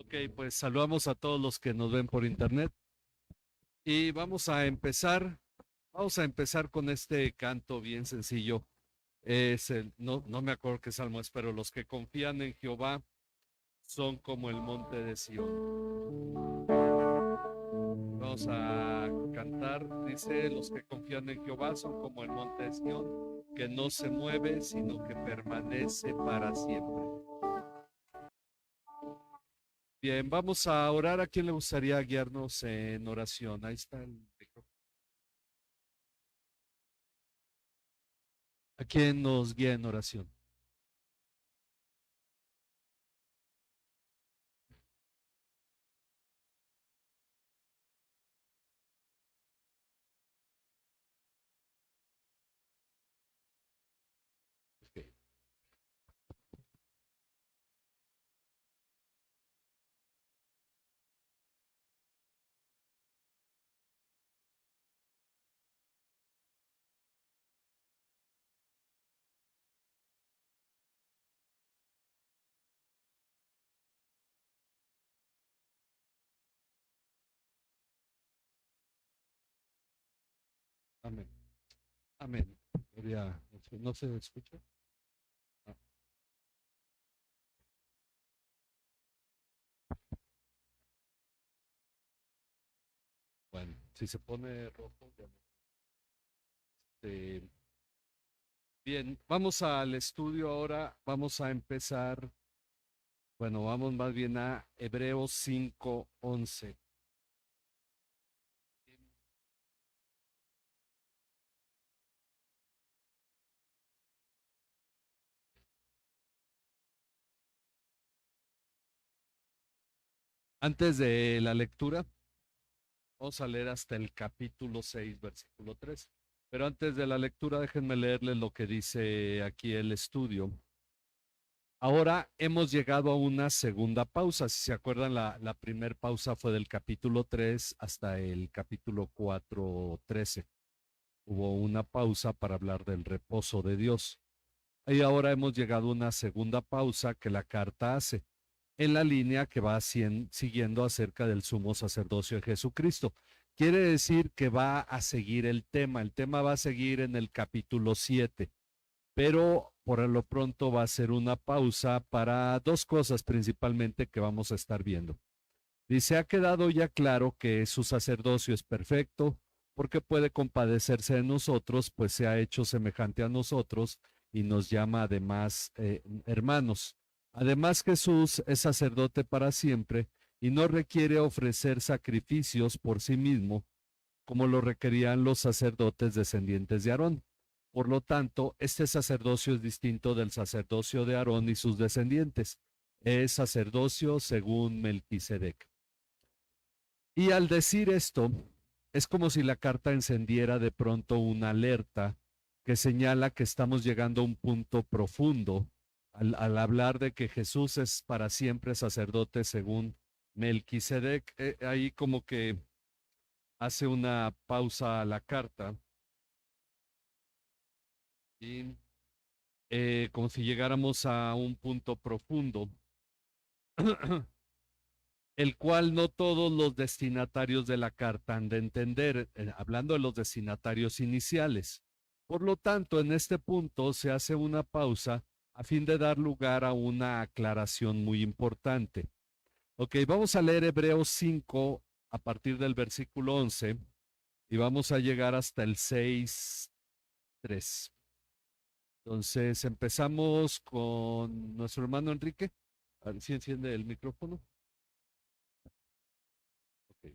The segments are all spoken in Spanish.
Ok, pues saludamos a todos los que nos ven por internet y vamos a empezar con este canto bien sencillo. No me acuerdo qué salmo es, pero los que confían en Jehová son como el monte de Sión. Vamos a cantar, dice, los que confían en Jehová son como el monte de Sión, que no se mueve, sino que permanece para siempre. Bien, vamos a orar. ¿A quién le gustaría guiarnos en oración? Ahí está el micrófono. ¿A quién nos guía en oración? Ok. Amén. Amén. ¿No se escucha? Ah, bueno, si se pone rojo, ya no. Este, bien, vamos al estudio ahora. Vamos a empezar. Bueno, vamos más bien a Hebreos 5:11. Antes de la lectura, vamos a leer hasta el capítulo 6, versículo 3. Pero antes de la lectura, déjenme leerles lo que dice aquí el estudio. Ahora hemos llegado a una segunda pausa. Si se acuerdan, la primera pausa fue del capítulo 3 hasta el capítulo 4:13. Hubo una pausa para hablar del reposo de Dios. Y ahora hemos llegado a una segunda pausa que la carta hace en la línea que va siguiendo acerca del sumo sacerdocio de Jesucristo. Quiere decir que va a seguir el tema va a seguir en el capítulo 7, pero por lo pronto va a ser una pausa para dos cosas principalmente que vamos a estar viendo. Dice, ha quedado ya claro que su sacerdocio es perfecto porque puede compadecerse de nosotros, pues se ha hecho semejante a nosotros y nos llama además hermanos. Además, Jesús es sacerdote para siempre y no requiere ofrecer sacrificios por sí mismo, como lo requerían los sacerdotes descendientes de Aarón. Por lo tanto, este sacerdocio es distinto del sacerdocio de Aarón y sus descendientes. Es sacerdocio según Melquisedec. Y al decir esto, es como si la carta encendiera de pronto una alerta que señala que estamos llegando a un punto profundo al hablar de que Jesús es para siempre sacerdote según Melquisedec. Ahí como que hace una pausa a la carta y como si llegáramos a un punto profundo, el cual no todos los destinatarios de la carta han de entender, hablando de los destinatarios iniciales. Por lo tanto, en este punto se hace una pausa a fin de dar lugar a una aclaración muy importante. Ok, vamos a leer Hebreos 5 a partir del versículo 11 y vamos a llegar hasta el 6:3. Entonces empezamos con nuestro hermano Enrique. A ver si enciende el micrófono. Ok.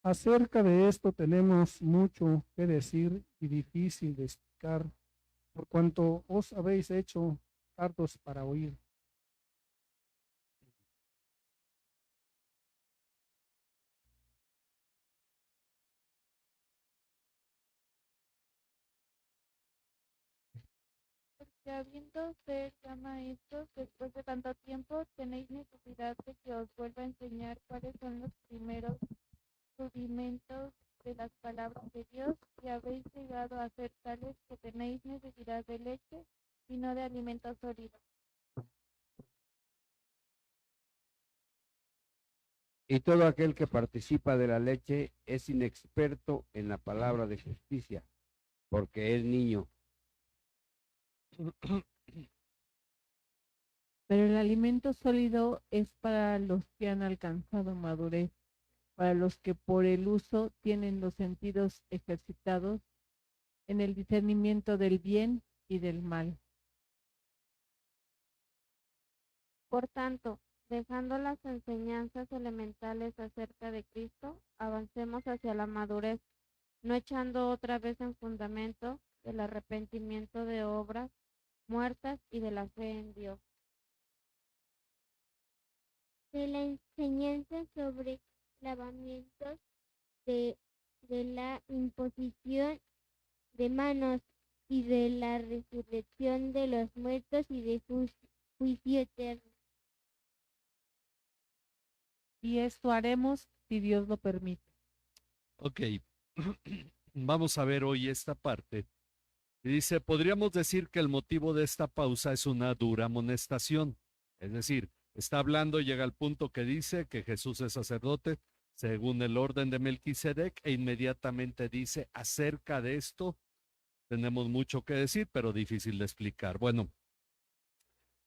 Acerca de esto tenemos mucho que decir y difícil de explicar, por cuanto os habéis hecho tardos para oír. Porque habiendo ser ya maestros después de tanto tiempo, tenéis necesidad de que os vuelva a enseñar cuáles son los primeros rudimentos de las palabras de Dios y habéis llegado a ser tales que tenéis necesidad de leche y no de alimento sólido. Y todo aquel que participa de la leche es inexperto en la palabra de justicia, porque es niño. Pero el alimento sólido es para los que han alcanzado madurez, para los que por el uso tienen los sentidos ejercitados en el discernimiento del bien y del mal. Por tanto, dejando las enseñanzas elementales acerca de Cristo, avancemos hacia la madurez, no echando otra vez en fundamento del arrepentimiento de obras muertas y de la fe en Dios. De la enseñanza sobre lavamientos, de la imposición de manos y de la resurrección de los muertos y de juicio eterno. Y esto haremos si Dios lo permite. Ok, vamos a ver hoy esta parte. Y dice, podríamos decir que el motivo de esta pausa es una dura amonestación. Es decir, está hablando y llega al punto que dice que Jesús es sacerdote según el orden de Melquisedec e inmediatamente dice, acerca de esto tenemos mucho que decir, pero difícil de explicar. Bueno,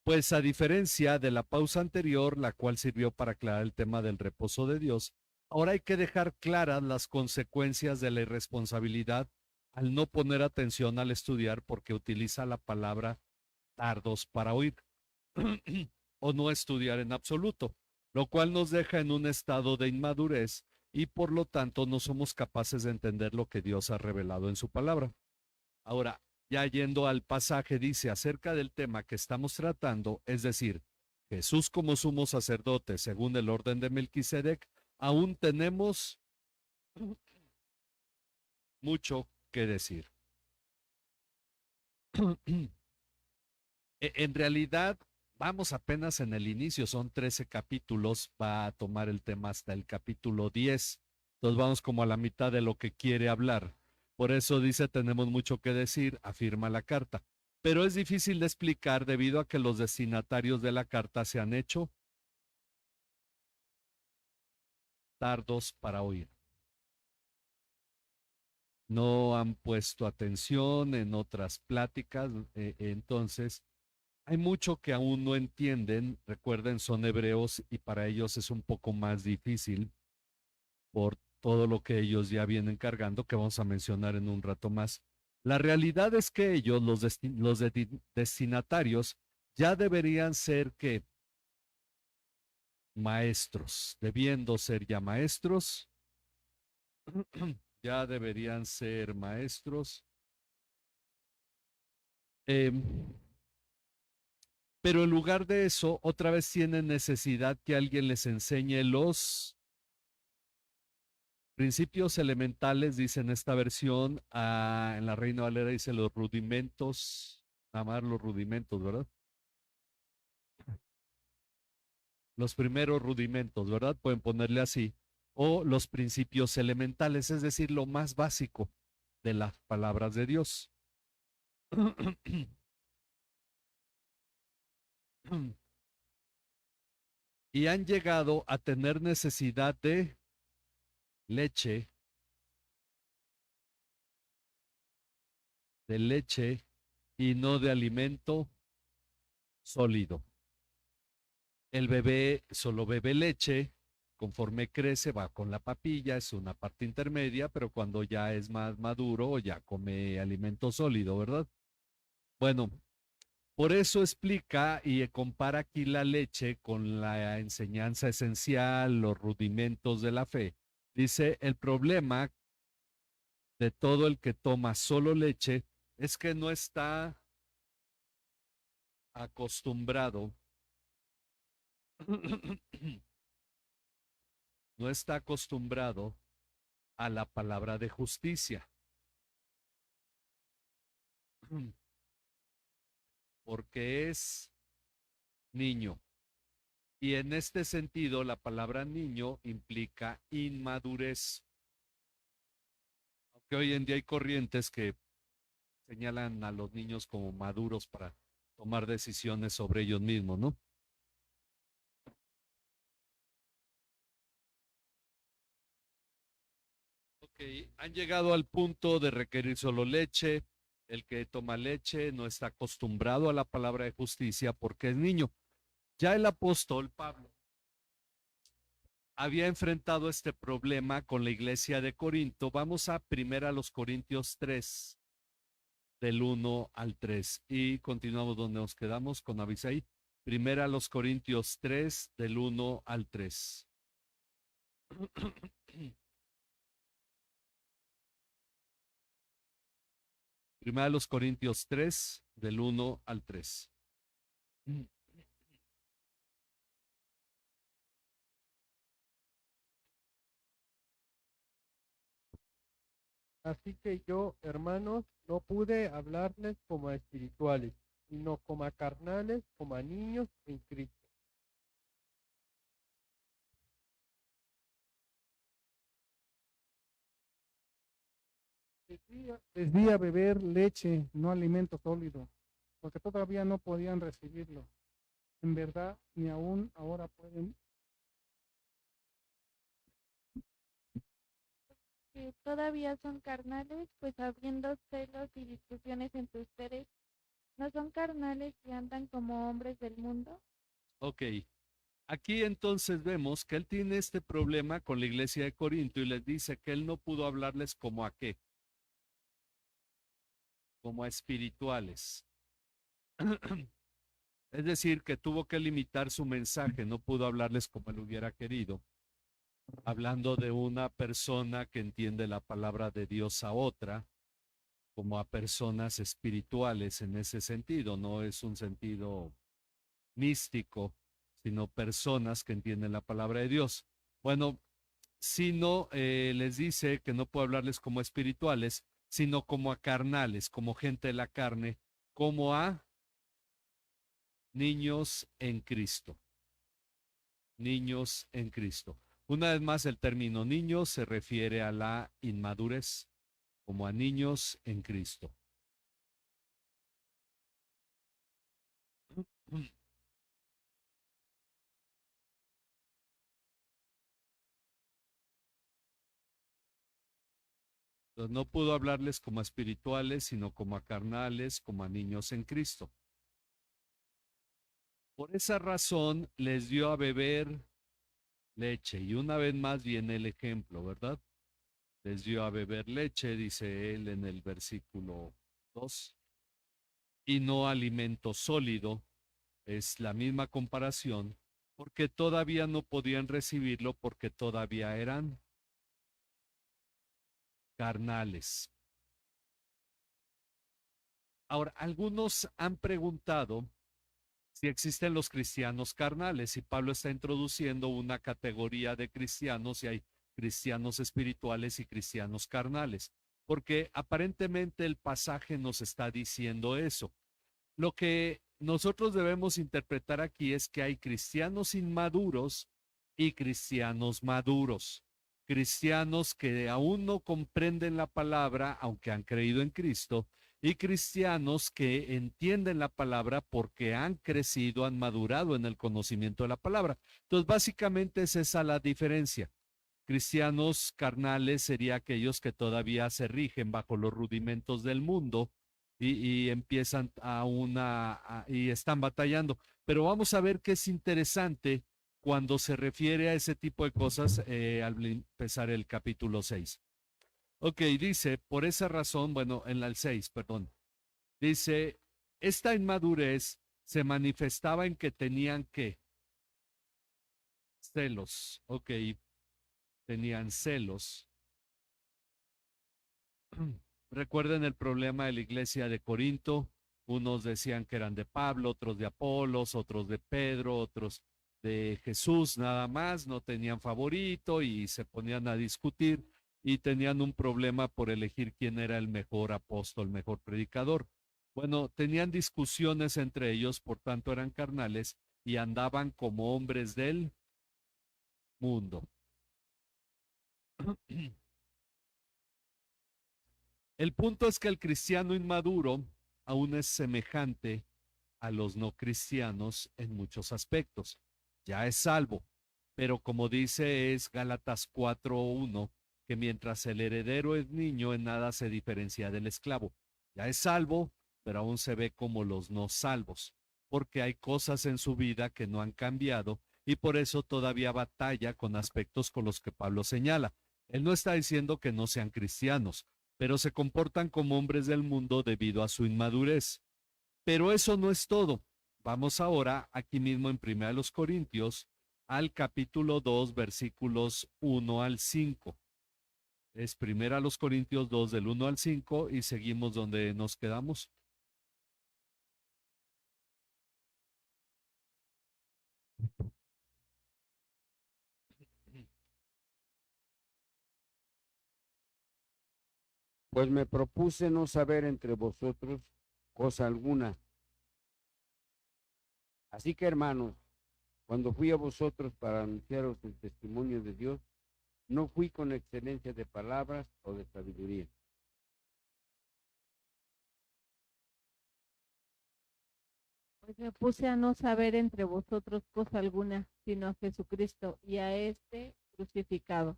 pues a diferencia de la pausa anterior, la cual sirvió para aclarar el tema del reposo de Dios, ahora hay que dejar claras las consecuencias de la irresponsabilidad al no poner atención al estudiar porque utiliza la palabra tardos para oír o no estudiar en absoluto, lo cual nos deja en un estado de inmadurez y por lo tanto no somos capaces de entender lo que Dios ha revelado en su palabra. Ahora, ya yendo al pasaje, dice acerca del tema que estamos tratando, es decir, Jesús como sumo sacerdote según el orden de Melquisedec, aún tenemos mucho que decir. En realidad, vamos apenas en el inicio, son 13 capítulos, va a tomar el tema hasta el capítulo 10, entonces vamos como a la mitad de lo que quiere hablar. Por eso dice, tenemos mucho que decir, afirma la carta. Pero es difícil de explicar debido a que los destinatarios de la carta se han hecho tardos para oír. No han puesto atención en otras pláticas, entonces hay mucho que aún no entienden. Recuerden, son hebreos y para ellos es un poco más difícil por todo lo que ellos ya vienen cargando, que vamos a mencionar en un rato más. La realidad es que ellos, los destinatarios, ya deberían ser que maestros, debiendo ser ya maestros, ya deberían ser maestros. Pero en lugar de eso, otra vez tienen necesidad que alguien les enseñe los principios elementales, dice en esta versión, en la Reina Valera dice los rudimentos, nada más los rudimentos, ¿verdad? Los primeros rudimentos, ¿verdad? Pueden ponerle así. O los principios elementales, es decir, lo más básico de las palabras de Dios. Y han llegado a tener necesidad de leche y no de alimento sólido. El bebé solo bebe leche, conforme crece va con la papilla, es una parte intermedia, pero cuando ya es más maduro ya come alimento sólido, ¿verdad? Bueno, por eso explica y compara aquí la leche con la enseñanza esencial, los rudimentos de la fe. Dice, el problema de todo el que toma solo leche es que no está acostumbrado, no está acostumbrado a la palabra de justicia. Porque es niño. Y en este sentido, la palabra niño implica inmadurez. porque hoy en día hay corrientes que señalan a los niños como maduros para tomar decisiones sobre ellos mismos, ¿no? Ok, han llegado al punto de requerir solo leche. El que toma leche no está acostumbrado a la palabra de justicia porque es niño. Ya el apóstol Pablo había enfrentado este problema con la iglesia de Corinto. Vamos a los Corintios 3, del 1 al 3. Y continuamos donde nos quedamos con Abisai. Los Corintios 3, del 1 al 3. Los Corintios 3, del 1 al 3. Así que yo, hermanos, no pude hablarles como a espirituales, sino como a carnales, como a niños en Cristo. Les di a beber leche, no alimento sólido, porque todavía no podían recibirlo. En verdad, ni aún ahora pueden. Que todavía son carnales, pues habiendo celos y discusiones entre ustedes, ¿no son carnales y andan como hombres del mundo? Ok, aquí entonces vemos que él tiene este problema con la iglesia de Corinto y les dice que él no pudo hablarles como a qué, como a espirituales. Es decir, que tuvo que limitar su mensaje, no pudo hablarles como él hubiera querido, hablando de una persona que entiende la palabra de Dios a otra, como a personas espirituales en ese sentido, no es un sentido místico, sino personas que entienden la palabra de Dios. Bueno, sino les dice que no puedo hablarles como espirituales, sino como a carnales, como gente de la carne, como a niños en Cristo. Niños en Cristo. Una vez más, el término niños se refiere a la inmadurez, como a niños en Cristo. Entonces, no pudo hablarles como a espirituales, sino como a carnales, como a niños en Cristo. Por esa razón les dio a beber leche. Y una vez más viene el ejemplo, ¿verdad? Les dio a beber leche, dice él en el versículo 2, y no alimento sólido. Es la misma comparación, porque todavía no podían recibirlo porque todavía eran carnales. Ahora, algunos han preguntado si existen los cristianos carnales y Pablo está introduciendo una categoría de cristianos y hay cristianos espirituales y cristianos carnales, porque aparentemente el pasaje nos está diciendo eso. Lo que nosotros debemos interpretar aquí es que hay cristianos inmaduros y cristianos maduros. Cristianos que aún no comprenden la palabra, aunque han creído en Cristo, y cristianos que entienden la palabra porque han crecido, han madurado en el conocimiento de la palabra. Entonces, básicamente es esa la diferencia. Cristianos carnales serían aquellos que todavía se rigen bajo los rudimentos del mundo y empiezan y están batallando. Pero vamos a ver qué es interesante cuando se refiere a ese tipo de cosas al empezar el capítulo 6. Ok, dice, por esa razón, bueno, en el 6, perdón, dice, esta inmadurez se manifestaba en que tenían que celos, ok, tenían celos. Recuerden el problema de la iglesia de Corinto, unos decían que eran de Pablo, otros de Apolos, otros de Pedro, otros de Jesús, nada más, no tenían favorito y se ponían a discutir y tenían un problema por elegir quién era el mejor apóstol, el mejor predicador. Bueno, tenían discusiones entre ellos, por tanto eran carnales y andaban como hombres del mundo. El punto es que el cristiano inmaduro aún es semejante a los no cristianos en muchos aspectos. Ya es salvo, pero como dice es Gálatas 4:1, que mientras el heredero es niño, en nada se diferencia del esclavo. Ya es salvo, pero aún se ve como los no salvos, porque hay cosas en su vida que no han cambiado y por eso todavía batalla con aspectos con los que Pablo señala. Él no está diciendo que no sean cristianos, pero se comportan como hombres del mundo debido a su inmadurez. Pero eso no es todo. Vamos ahora, aquí mismo en 1 Corintios, al capítulo 2, versículos 1 al 5. Es 1 Corintios 2, del 1 al 5, y seguimos donde nos quedamos. Pues me propuse no saber entre vosotros cosa alguna. Así que, hermanos, cuando fui a vosotros para anunciaros el testimonio de Dios, no fui con excelencia de palabras o de sabiduría. Pues me puse a no saber entre vosotros cosa alguna, sino a Jesucristo y a este crucificado.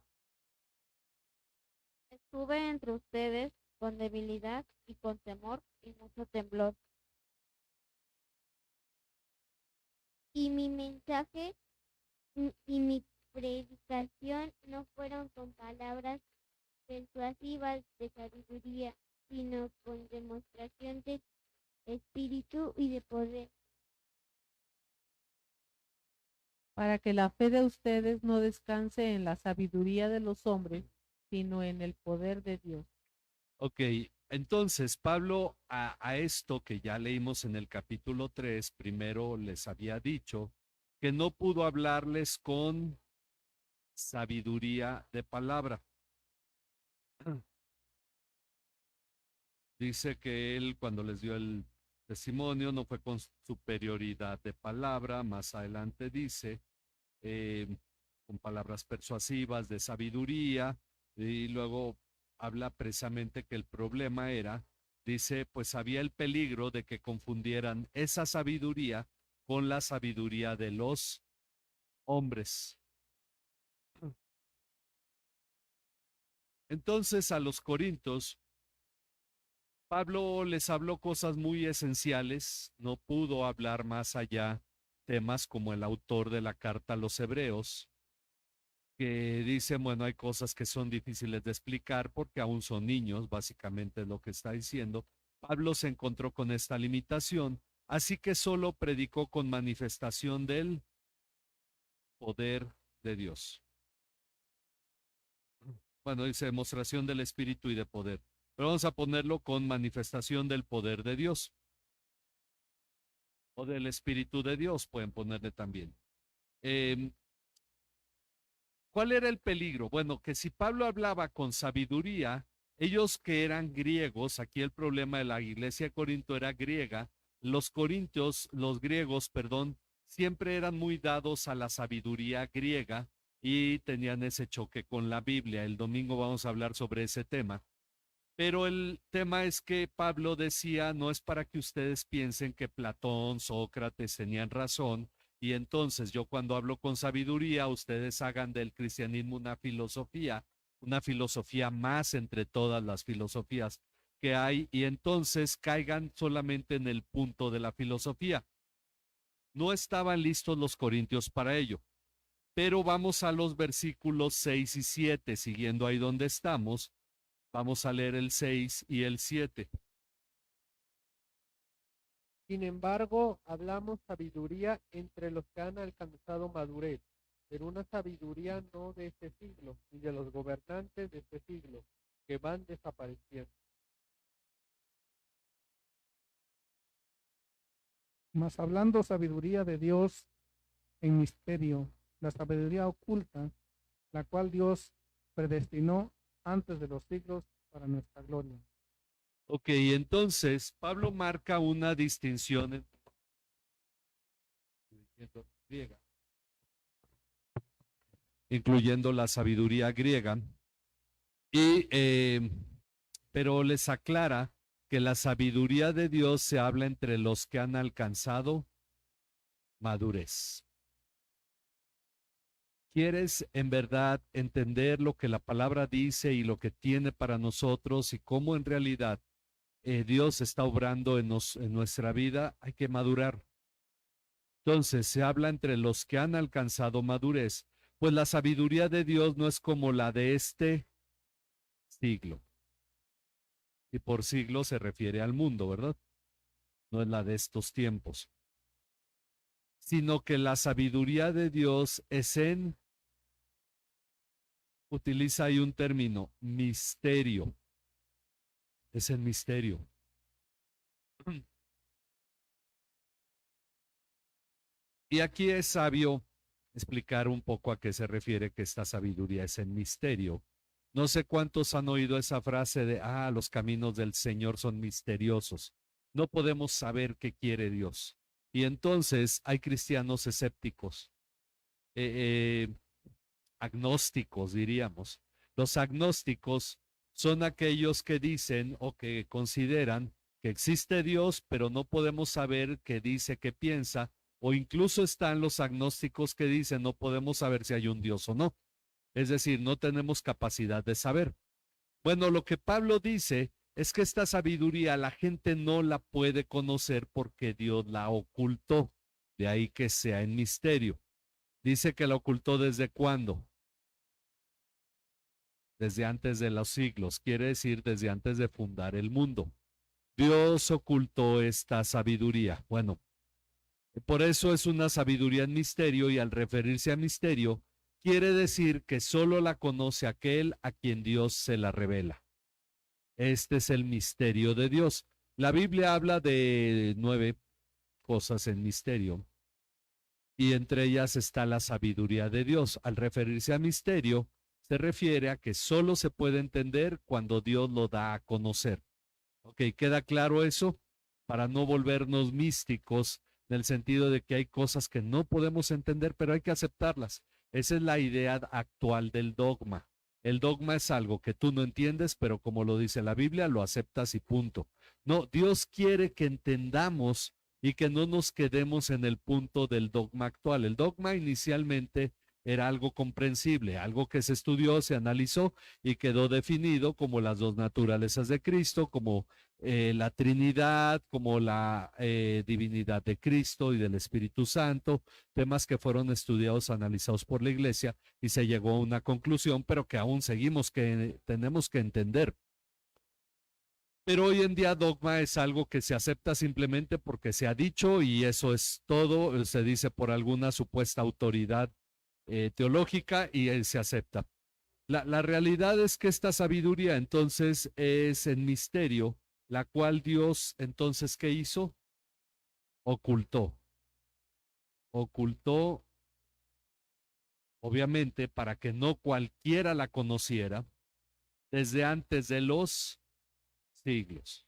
Estuve entre ustedes con debilidad y con temor y mucho temblor. Y mi mensaje y mi predicación no fueron con palabras persuasivas de sabiduría, sino con demostración de espíritu y de poder, Para que la fe de ustedes no descanse en la sabiduría de los hombres, sino en el poder de Dios. Ok, entonces Pablo a esto que ya leímos en el capítulo 3, primero les había dicho que no pudo hablarles con sabiduría de palabra. Dice que él cuando les dio el testimonio no fue con superioridad de palabra, más adelante dice, eh, con palabras persuasivas de sabiduría, y luego habla precisamente que el problema era, dice, pues había el peligro de que confundieran esa sabiduría con la sabiduría de los hombres. Entonces a los corintios, Pablo les habló cosas muy esenciales, no pudo hablar más allá temas como el autor de la carta a los hebreos, que dicen, bueno, hay cosas que son difíciles de explicar porque aún son niños, básicamente es lo que está diciendo. Pablo se encontró con esta limitación, así que solo predicó con manifestación del poder de Dios. Bueno, dice demostración del Espíritu y de poder, pero vamos a ponerlo con manifestación del poder de Dios o del Espíritu de Dios, pueden ponerle también. ¿Cuál era el peligro? Bueno, que si Pablo hablaba con sabiduría, ellos que eran griegos, aquí el problema de la iglesia de Corinto era griega, los corintios, los griegos, perdón, siempre eran muy dados a la sabiduría griega y tenían ese choque con la Biblia. El domingo vamos a hablar sobre ese tema. Pero el tema es que Pablo decía, no es para que ustedes piensen que Platón, Sócrates tenían razón, y entonces yo cuando hablo con sabiduría, ustedes hagan del cristianismo una filosofía más entre todas las filosofías que hay, y entonces caigan solamente en el punto de la filosofía. No estaban listos los corintios para ello. Pero vamos a los versículos 6 y 7, siguiendo ahí donde estamos. Vamos a leer el 6 y el 7. Sin embargo, hablamos sabiduría entre los que han alcanzado madurez, pero una sabiduría no de este siglo, ni de los gobernantes de este siglo, que van desapareciendo. Mas hablando sabiduría de Dios en misterio, la sabiduría oculta, la cual Dios predestinó antes de los siglos para nuestra gloria. Ok, entonces Pablo marca una distinción entre griega, incluyendo la sabiduría griega, y pero les aclara que la sabiduría de Dios se habla entre los que han alcanzado madurez. ¿Quieres en verdad entender lo que la palabra dice y lo que tiene para nosotros y cómo en realidad Dios está obrando en nuestra vida? Hay que madurar. Entonces se habla entre los que han alcanzado madurez, pues la sabiduría de Dios no es como la de este siglo. Y por siglo se refiere al mundo, ¿verdad? No es la de estos tiempos. Sino que la sabiduría de Dios es utiliza ahí un término, misterio. Es el misterio. Y aquí es sabio explicar un poco a qué se refiere que esta sabiduría es el misterio. No sé cuántos han oído esa frase de, los caminos del Señor son misteriosos. No podemos saber qué quiere Dios. Y entonces hay cristianos escépticos, agnósticos diríamos. Los agnósticos son aquellos que dicen o que consideran que existe Dios, pero no podemos saber qué dice, qué piensa, o incluso están los agnósticos que dicen no podemos saber si hay un Dios o no. Es decir, no tenemos capacidad de saber. Bueno, lo que Pablo dice es que esta sabiduría la gente no la puede conocer porque Dios la ocultó. De ahí que sea en misterio. Dice que la ocultó ¿desde cuándo? Desde antes de los siglos, quiere decir desde antes de fundar el mundo. Dios ocultó esta sabiduría. Bueno, por eso es una sabiduría en misterio y al referirse a misterio, quiere decir que solo la conoce aquel a quien Dios se la revela. Este es el misterio de Dios. La Biblia habla de 9 cosas en misterio y entre ellas está la sabiduría de Dios. Al referirse a misterio, se refiere a que solo se puede entender cuando Dios lo da a conocer. Ok, ¿queda claro eso? Para no volvernos místicos en el sentido de que hay cosas que no podemos entender, pero hay que aceptarlas. Esa es la idea actual del dogma. El dogma es algo que tú no entiendes, pero como lo dice la Biblia, lo aceptas y punto. No, Dios quiere que entendamos y que no nos quedemos en el punto del dogma actual. El dogma inicialmente era algo comprensible, algo que se estudió, se analizó y quedó definido como las dos naturalezas de Cristo, como la Trinidad, como la divinidad de Cristo y del Espíritu Santo, temas que fueron estudiados, analizados por la Iglesia y se llegó a una conclusión, pero que aún tenemos que entender. Pero hoy en día dogma es algo que se acepta simplemente porque se ha dicho y eso es todo, se dice por alguna supuesta autoridad teológica y se acepta. La realidad es que esta sabiduría entonces es en misterio, la cual Dios entonces, ¿qué hizo? Ocultó. Ocultó, obviamente, para que no cualquiera la conociera desde antes de los siglos.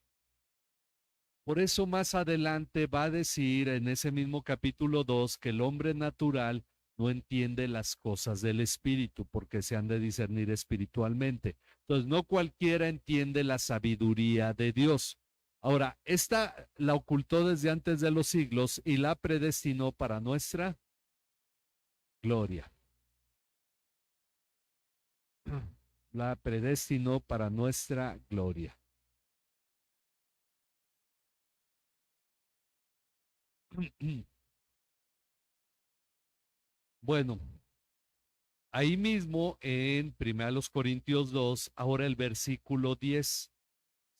Por eso más adelante va a decir en ese mismo capítulo 2 que el hombre natural no entiende las cosas del espíritu porque se han de discernir espiritualmente. Entonces, no cualquiera entiende la sabiduría de Dios. Ahora, esta la ocultó desde antes de los siglos y la predestinó para nuestra gloria. La predestinó para nuestra gloria. Bueno, ahí mismo en 1 Corintios 2, ahora el versículo 10.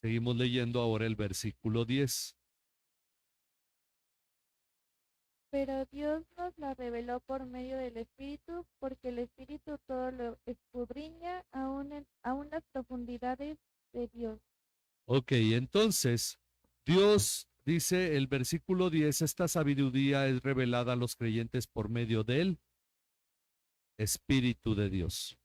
Seguimos leyendo ahora el versículo 10. Pero Dios nos la reveló por medio del Espíritu, porque el Espíritu todo lo escudriña aún las profundidades de Dios. Ok, entonces, Dios dice el versículo 10, esta sabiduría es revelada a los creyentes por medio del Espíritu de Dios.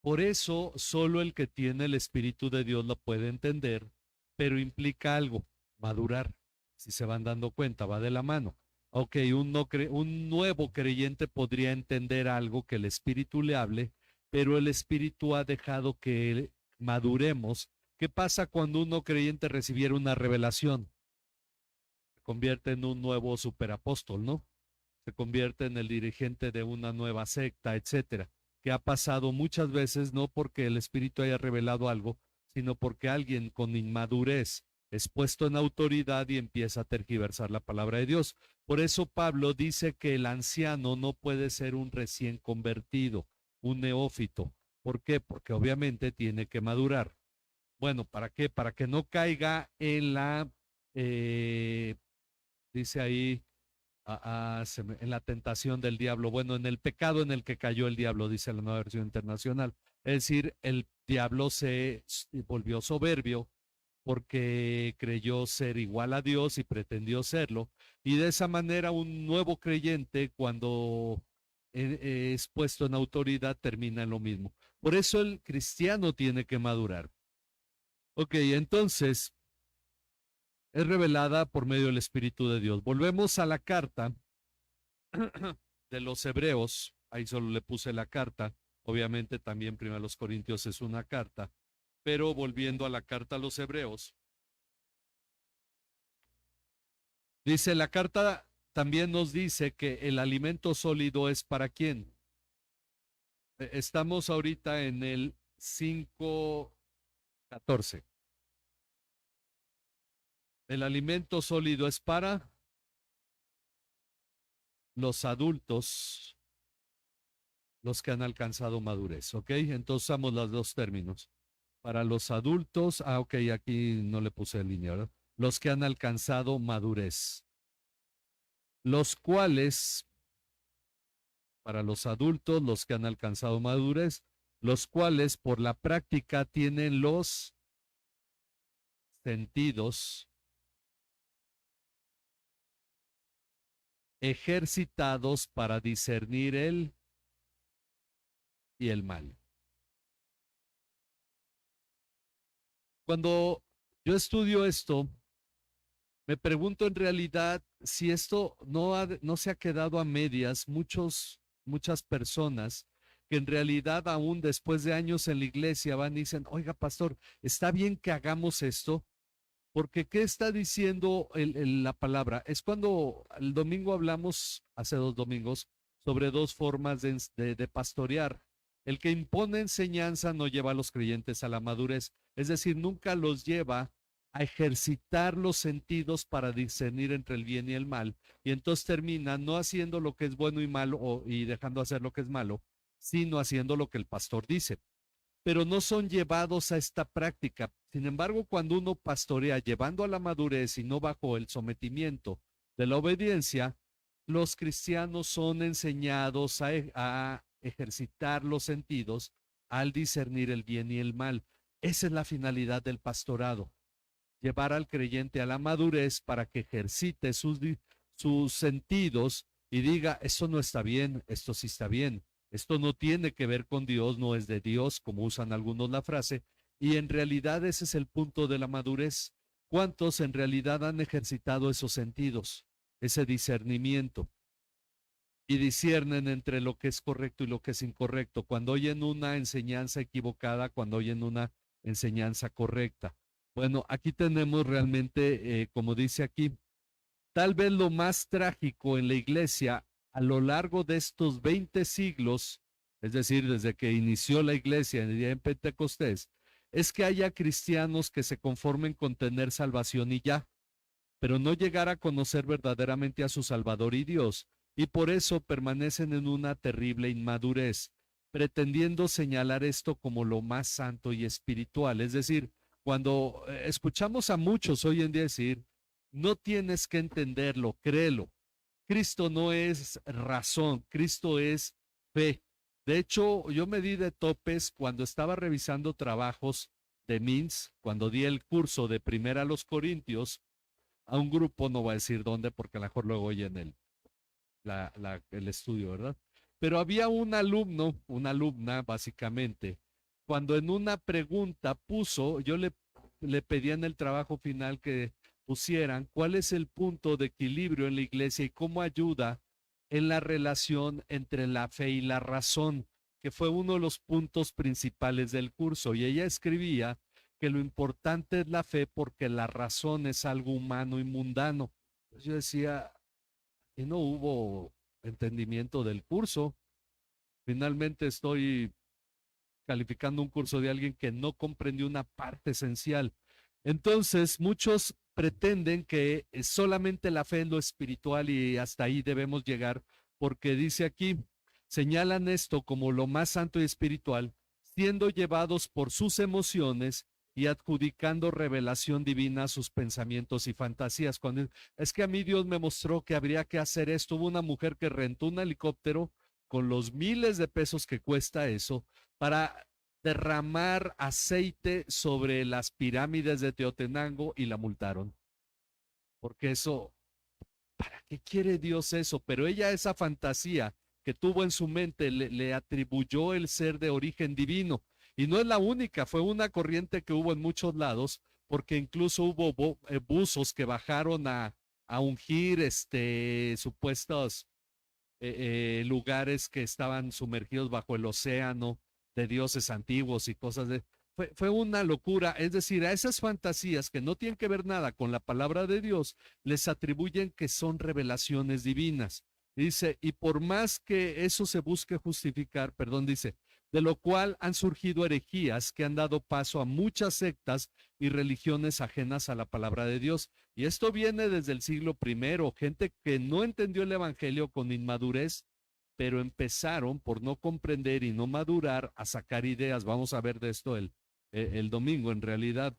Por eso, solo el que tiene el Espíritu de Dios lo puede entender, pero implica algo, madurar. Si se van dando cuenta, va de la mano. Ok, un nuevo creyente podría entender algo que el Espíritu le hable, pero el Espíritu ha dejado que maduremos. ¿Qué pasa cuando uno creyente recibiera una revelación? Se convierte en un nuevo superapóstol, ¿no? Se convierte en el dirigente de una nueva secta, etcétera, que ha pasado muchas veces no porque el Espíritu haya revelado algo, sino porque alguien con inmadurez es puesto en autoridad y empieza a tergiversar la palabra de Dios. Por eso Pablo dice que el anciano no puede ser un recién convertido, un neófito. ¿Por qué? Porque obviamente tiene que madurar. Bueno, ¿para qué? Para que no caiga en la, dice ahí, en la tentación del diablo. Bueno, en el pecado en el que cayó el diablo, dice la Nueva Versión Internacional. Es decir, el diablo se volvió soberbio porque creyó ser igual a Dios y pretendió serlo. Y de esa manera un nuevo creyente, cuando es puesto en autoridad, termina en lo mismo. Por eso el cristiano tiene que madurar. Ok, entonces es revelada por medio del Espíritu de Dios. Volvemos a la carta de los Hebreos. Ahí solo le puse la carta. Obviamente también 1 Corintios es una carta. Pero volviendo a la carta a los Hebreos, dice la carta, también nos dice que el alimento sólido es para quién. Estamos ahorita en el 5:14. El alimento sólido es para los adultos, los que han alcanzado madurez, ¿ok? Entonces usamos los dos términos. Para los adultos, ok, aquí no le puse línea, ¿verdad? Los que han alcanzado madurez, los cuales, para los adultos, los que han alcanzado madurez, los cuales por la práctica tienen los sentidos ejercitados para discernir el y el mal. Cuando yo estudio esto, me pregunto en realidad si esto no se ha quedado a medias. Muchas personas que en realidad aún después de años en la iglesia van y dicen, oiga pastor, ¿está bien que hagamos esto? Porque ¿qué está diciendo la palabra? Es cuando el domingo hablamos, hace 2 domingos, sobre 2 formas de pastorear. El que impone enseñanza no lleva a los creyentes a la madurez, es decir, nunca los lleva a ejercitar los sentidos para discernir entre el bien y el mal, y entonces termina no haciendo lo que es bueno y malo y dejando hacer lo que es malo, sino haciendo lo que el pastor dice. Pero no son llevados a esta práctica. Sin embargo, cuando uno pastorea llevando a la madurez y no bajo el sometimiento de la obediencia, los cristianos son enseñados a ejercitar los sentidos al discernir el bien y el mal. Esa es la finalidad del pastorado, llevar al creyente a la madurez para que ejercite sus sentidos y diga, esto no está bien, esto sí está bien. Esto no tiene que ver con Dios, no es de Dios, como usan algunos la frase, y en realidad ese es el punto de la madurez. ¿Cuántos en realidad han ejercitado esos sentidos, ese discernimiento? Y disciernen entre lo que es correcto y lo que es incorrecto, cuando oyen una enseñanza equivocada, cuando oyen una enseñanza correcta. Bueno, aquí tenemos realmente, como dice aquí, tal vez lo más trágico en la iglesia a lo largo de estos 20 siglos, es decir, desde que inició la iglesia en el día de Pentecostés, es que haya cristianos que se conformen con tener salvación y ya, pero no llegar a conocer verdaderamente a su Salvador y Dios, y por eso permanecen en una terrible inmadurez, pretendiendo señalar esto como lo más santo y espiritual. Es decir, cuando escuchamos a muchos hoy en día decir, no tienes que entenderlo, créelo. Cristo no es razón, Cristo es fe. De hecho, yo me di de topes cuando estaba revisando trabajos de MINS, cuando di el curso de Primera a los Corintios, a un grupo, no voy a decir dónde, porque a lo mejor luego oyen el estudio, ¿verdad? Pero había un alumno, una alumna básicamente, cuando en una pregunta puso, yo le pedí en el trabajo final que pusieran cuál es el punto de equilibrio en la iglesia y cómo ayuda en la relación entre la fe y la razón. que fue uno de los puntos principales del curso, y ella escribía que lo importante es la fe porque la razón es algo humano y mundano. Entonces yo decía, y no hubo entendimiento del curso. Finalmente estoy calificando un curso de alguien que no comprendió una parte esencial. Entonces, muchos pretenden que solamente la fe es lo espiritual y hasta ahí debemos llegar, porque dice aquí, señalan esto como lo más santo y espiritual, siendo llevados por sus emociones y adjudicando revelación divina a sus pensamientos y fantasías. Cuando es que a mí Dios me mostró que habría que hacer esto, hubo una mujer que rentó un helicóptero con los miles de pesos que cuesta eso para derramar aceite sobre las pirámides de Teotenango y la multaron. Porque eso, ¿para qué quiere Dios eso? Pero ella esa fantasía que tuvo en su mente le atribuyó el ser de origen divino. Y no es la única, fue una corriente que hubo en muchos lados, porque incluso hubo buzos que bajaron a ungir supuestos lugares que estaban sumergidos bajo el océano de dioses antiguos y cosas de... Fue una locura, es decir, a esas fantasías que no tienen que ver nada con la palabra de Dios, les atribuyen que son revelaciones divinas. Dice, y por más que eso se busque justificar, perdón, dice, de lo cual han surgido herejías que han dado paso a muchas sectas y religiones ajenas a la palabra de Dios. Y esto viene desde el siglo I, gente que no entendió el evangelio con inmadurez, pero empezaron por no comprender y no madurar a sacar ideas. Vamos a ver de esto el domingo en realidad.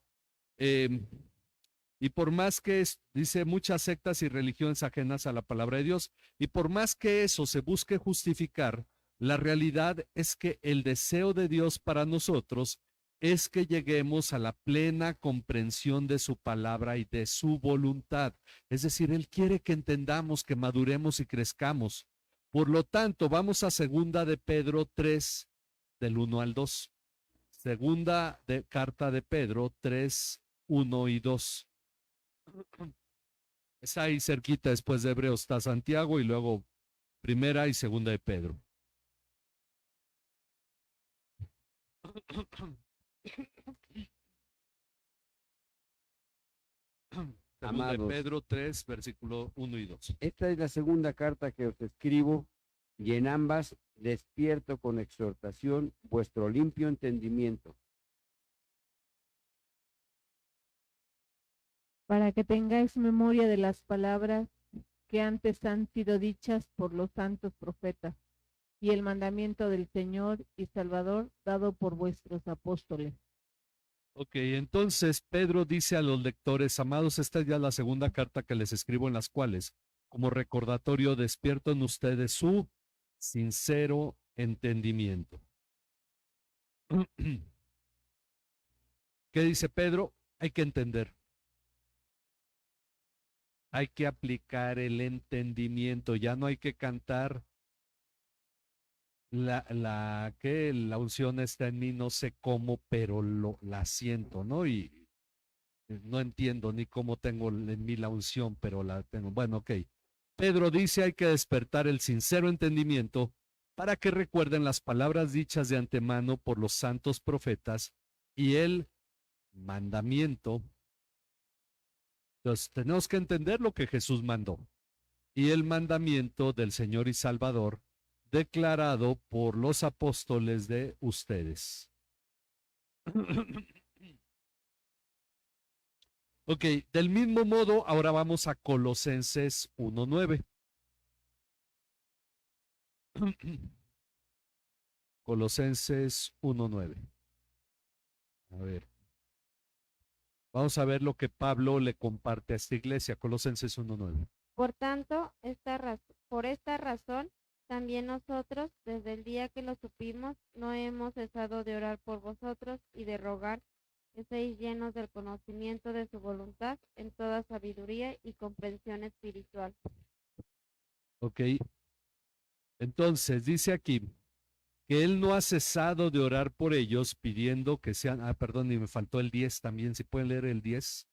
Y por más que dice muchas sectas y religiones ajenas a la palabra de Dios, y por más que eso se busque justificar, la realidad es que el deseo de Dios para nosotros es que lleguemos a la plena comprensión de su palabra y de su voluntad. Es decir, Él quiere que entendamos, que maduremos y crezcamos. Por lo tanto, vamos a segunda de Pedro 3, del 1 al 2. Segunda carta de Pedro 3, 1 y 2. Está ahí cerquita, después de Hebreos está Santiago y luego primera y segunda de Pedro. Segunda de Pedro 3, versículo 1 y 2. Esta es la segunda carta que os escribo, y en ambas despierto con exhortación vuestro limpio entendimiento, para que tengáis memoria de las palabras que antes han sido dichas por los santos profetas, y el mandamiento del Señor y Salvador dado por vuestros apóstoles. Ok, entonces Pedro dice a los lectores, amados, esta es ya la segunda carta que les escribo, en las cuales, como recordatorio, despierto en ustedes su sincero entendimiento. ¿Qué dice Pedro? Hay que entender. Hay que aplicar el entendimiento, ya no hay que cantar la unción está en mí, no sé cómo, pero la siento, ¿no? Y no entiendo ni cómo tengo en mí la unción, pero la tengo. Bueno, ok. Pedro dice hay que despertar el sincero entendimiento para que recuerden las palabras dichas de antemano por los santos profetas y el mandamiento. Entonces, tenemos que entender lo que Jesús mandó y el mandamiento del Señor y Salvador declarado por los apóstoles de ustedes. Ok, del mismo modo, ahora vamos a Colosenses 1:9. Colosenses 1:9. A ver. Vamos a ver lo que Pablo le comparte a esta iglesia, Colosenses 1:9. Por tanto, por esta razón, también nosotros, desde el día que lo supimos, no hemos cesado de orar por vosotros y de rogar que seáis llenos del conocimiento de su voluntad en toda sabiduría y comprensión espiritual. Ok. Entonces, dice aquí que él no ha cesado de orar por ellos pidiendo que sean, perdón, y me faltó el 10 también, si pueden leer el 10.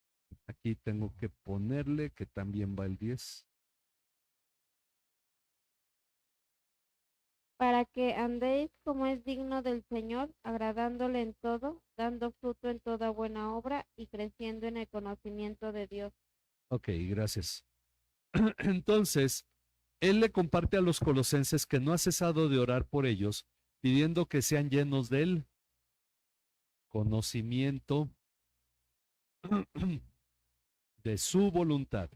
Aquí tengo que ponerle que también va el 10. para que andéis como es digno del Señor, agradándole en todo, dando fruto en toda buena obra y creciendo en el conocimiento de Dios. Ok, gracias. Entonces, él le comparte a los colosenses que no ha cesado de orar por ellos, pidiendo que sean llenos del conocimiento de su voluntad.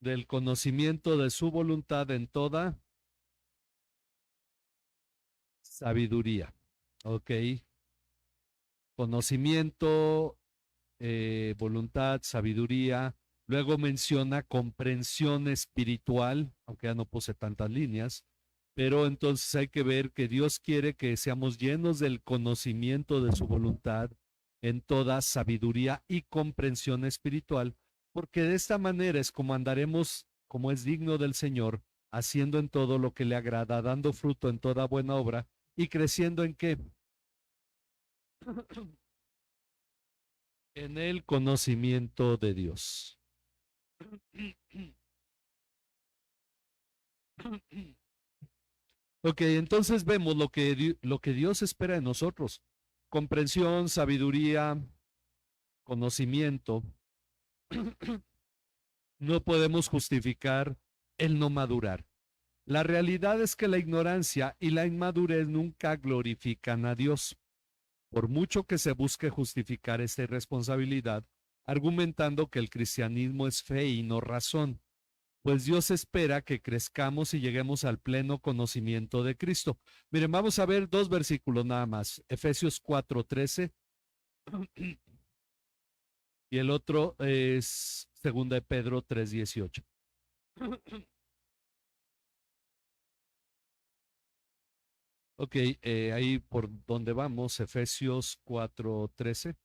Del conocimiento de su voluntad en toda sabiduría. Ok. Conocimiento, voluntad, sabiduría. Luego menciona comprensión espiritual, aunque ya no puse tantas líneas. Pero entonces hay que ver que Dios quiere que seamos llenos del conocimiento de su voluntad en toda sabiduría y comprensión espiritual, porque de esta manera es como andaremos, como es digno del Señor, haciendo en todo lo que le agrada, dando fruto en toda buena obra y creciendo en qué? En el conocimiento de Dios. Ok, entonces vemos lo que Dios espera de nosotros. Comprensión, sabiduría, conocimiento. No podemos justificar el no madurar. La realidad es que la ignorancia y la inmadurez nunca glorifican a Dios, por mucho que se busque justificar esta irresponsabilidad, argumentando que el cristianismo es fe y no razón, pues Dios espera que crezcamos y lleguemos al pleno conocimiento de Cristo. Miren, vamos a ver dos versículos nada más, Efesios 4:13 y el otro es 2 de Pedro 3:18. Ok, ahí por donde vamos, Efesios 4:13.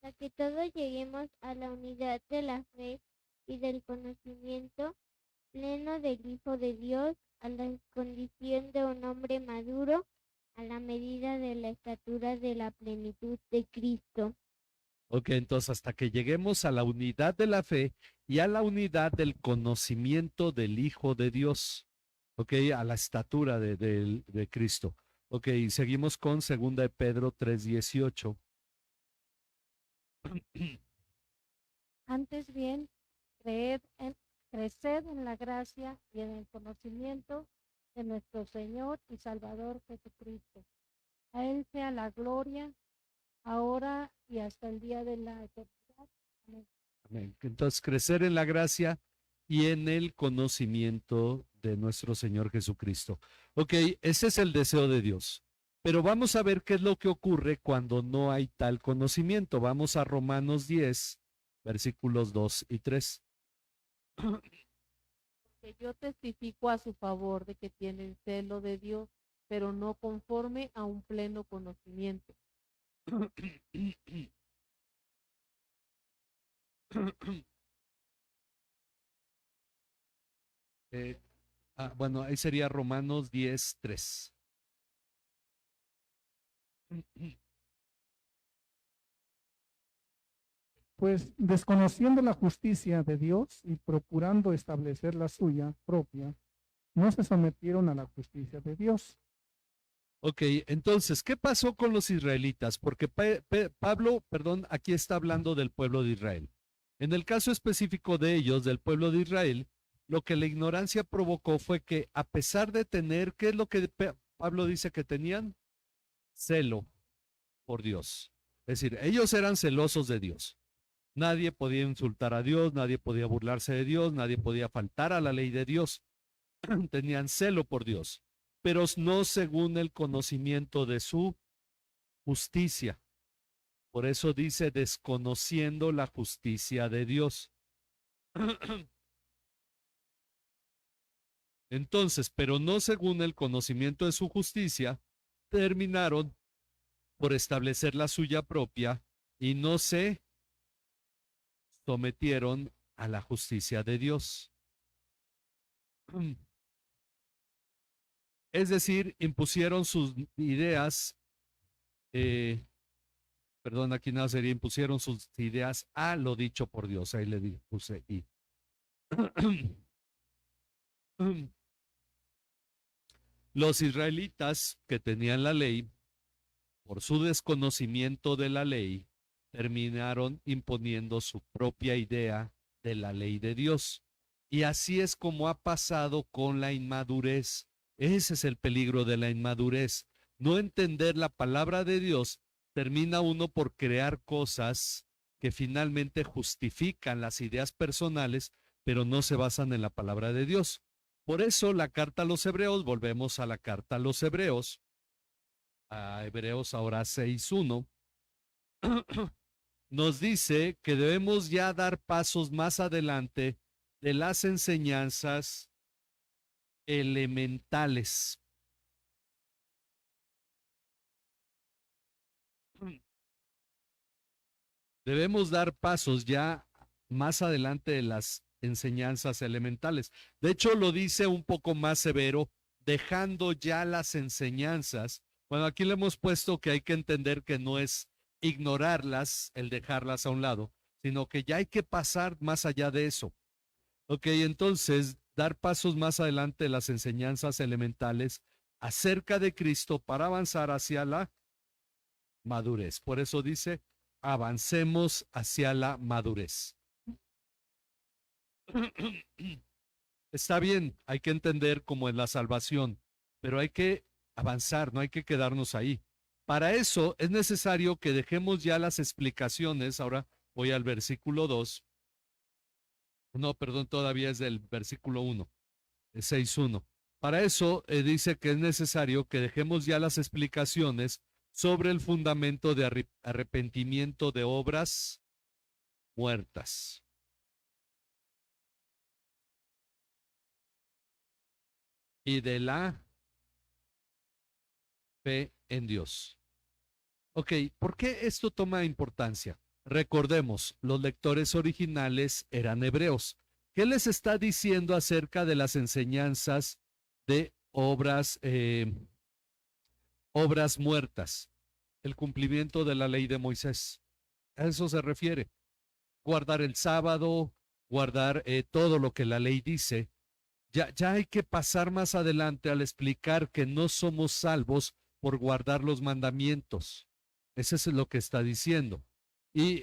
Hasta que todos lleguemos a la unidad de la fe y del conocimiento pleno del Hijo de Dios, a la condición de un hombre maduro, a la medida de la estatura de la plenitud de Cristo. Ok, entonces hasta que lleguemos a la unidad de la fe y a la unidad del conocimiento del Hijo de Dios. Ok, a la estatura de Cristo. Ok, seguimos con 2 de Pedro 3:18. Antes bien, creced en la gracia y en el conocimiento de nuestro Señor y Salvador Jesucristo. A Él sea la gloria, ahora y hasta el día de la eternidad. Amén. Amén. Entonces, crecer en la gracia y en el conocimiento de nuestro Señor Jesucristo. Ok, ese es el deseo de Dios. Pero vamos a ver qué es lo que ocurre cuando no hay tal conocimiento. Vamos a Romanos 10, versículos 2 y 3. Que yo testifico a su favor de que tienen celo de Dios, pero no conforme a un pleno conocimiento. Bueno, ahí sería Romanos 10, 3. Pues desconociendo la justicia de Dios y procurando establecer la suya propia, no se sometieron a la justicia de Dios. Ok, entonces, ¿qué pasó con los israelitas? Porque Pablo, aquí está hablando del pueblo de Israel. En el caso específico de ellos, del pueblo de Israel, lo que la ignorancia provocó fue que a pesar de tener, ¿qué es lo que Pablo dice que tenían? Celo por Dios. Es decir, ellos eran celosos de Dios. Nadie podía insultar a Dios, nadie podía burlarse de Dios, nadie podía faltar a la ley de Dios. Tenían celo por Dios, pero no según el conocimiento de su justicia. Por eso dice desconociendo la justicia de Dios. Entonces, pero no según el conocimiento de su justicia, terminaron por establecer la suya propia y no se sometieron a la justicia de Dios. Es decir, impusieron sus ideas, perdón, aquí nada sería, impusieron sus ideas a lo dicho por Dios. Ahí le puse y. Los israelitas que tenían la ley, por su desconocimiento de la ley, terminaron imponiendo su propia idea de la ley de Dios. Y así es como ha pasado con la inmadurez. Ese es el peligro de la inmadurez. No entender la palabra de Dios, termina uno por crear cosas que finalmente justifican las ideas personales, pero no se basan en la palabra de Dios. Por eso la carta a los hebreos, volvemos a la carta a los hebreos, a Hebreos ahora 6:1, nos dice que debemos ya dar pasos más adelante de las enseñanzas elementales. Debemos dar pasos ya más adelante de las enseñanzas elementales. De hecho, lo dice un poco más severo, dejando ya las enseñanzas. Bueno, aquí le hemos puesto que hay que entender que no es ignorarlas, el dejarlas a un lado, sino que ya hay que pasar más allá de eso. Ok, entonces, dar pasos más adelante de las enseñanzas elementales acerca de Cristo para avanzar hacia la madurez. Por eso dice, avancemos hacia la madurez. Está bien, hay que entender cómo es la salvación, pero hay que avanzar, no hay que quedarnos ahí. Para eso es necesario que dejemos ya las explicaciones. Ahora voy al versículo 2. No, perdón, todavía es del versículo 1, 6:1. Para eso dice que es necesario que dejemos ya las explicaciones sobre el fundamento de arrepentimiento de obras muertas. Y de la fe en Dios. Ok, ¿por qué esto toma importancia? Recordemos, los lectores originales eran hebreos. ¿Qué les está diciendo acerca de las enseñanzas de obras muertas? El cumplimiento de la ley de Moisés. A eso se refiere. Guardar el sábado, guardar todo lo que la ley dice. Ya hay que pasar más adelante al explicar que no somos salvos por guardar los mandamientos. Eso es lo que está diciendo. Y,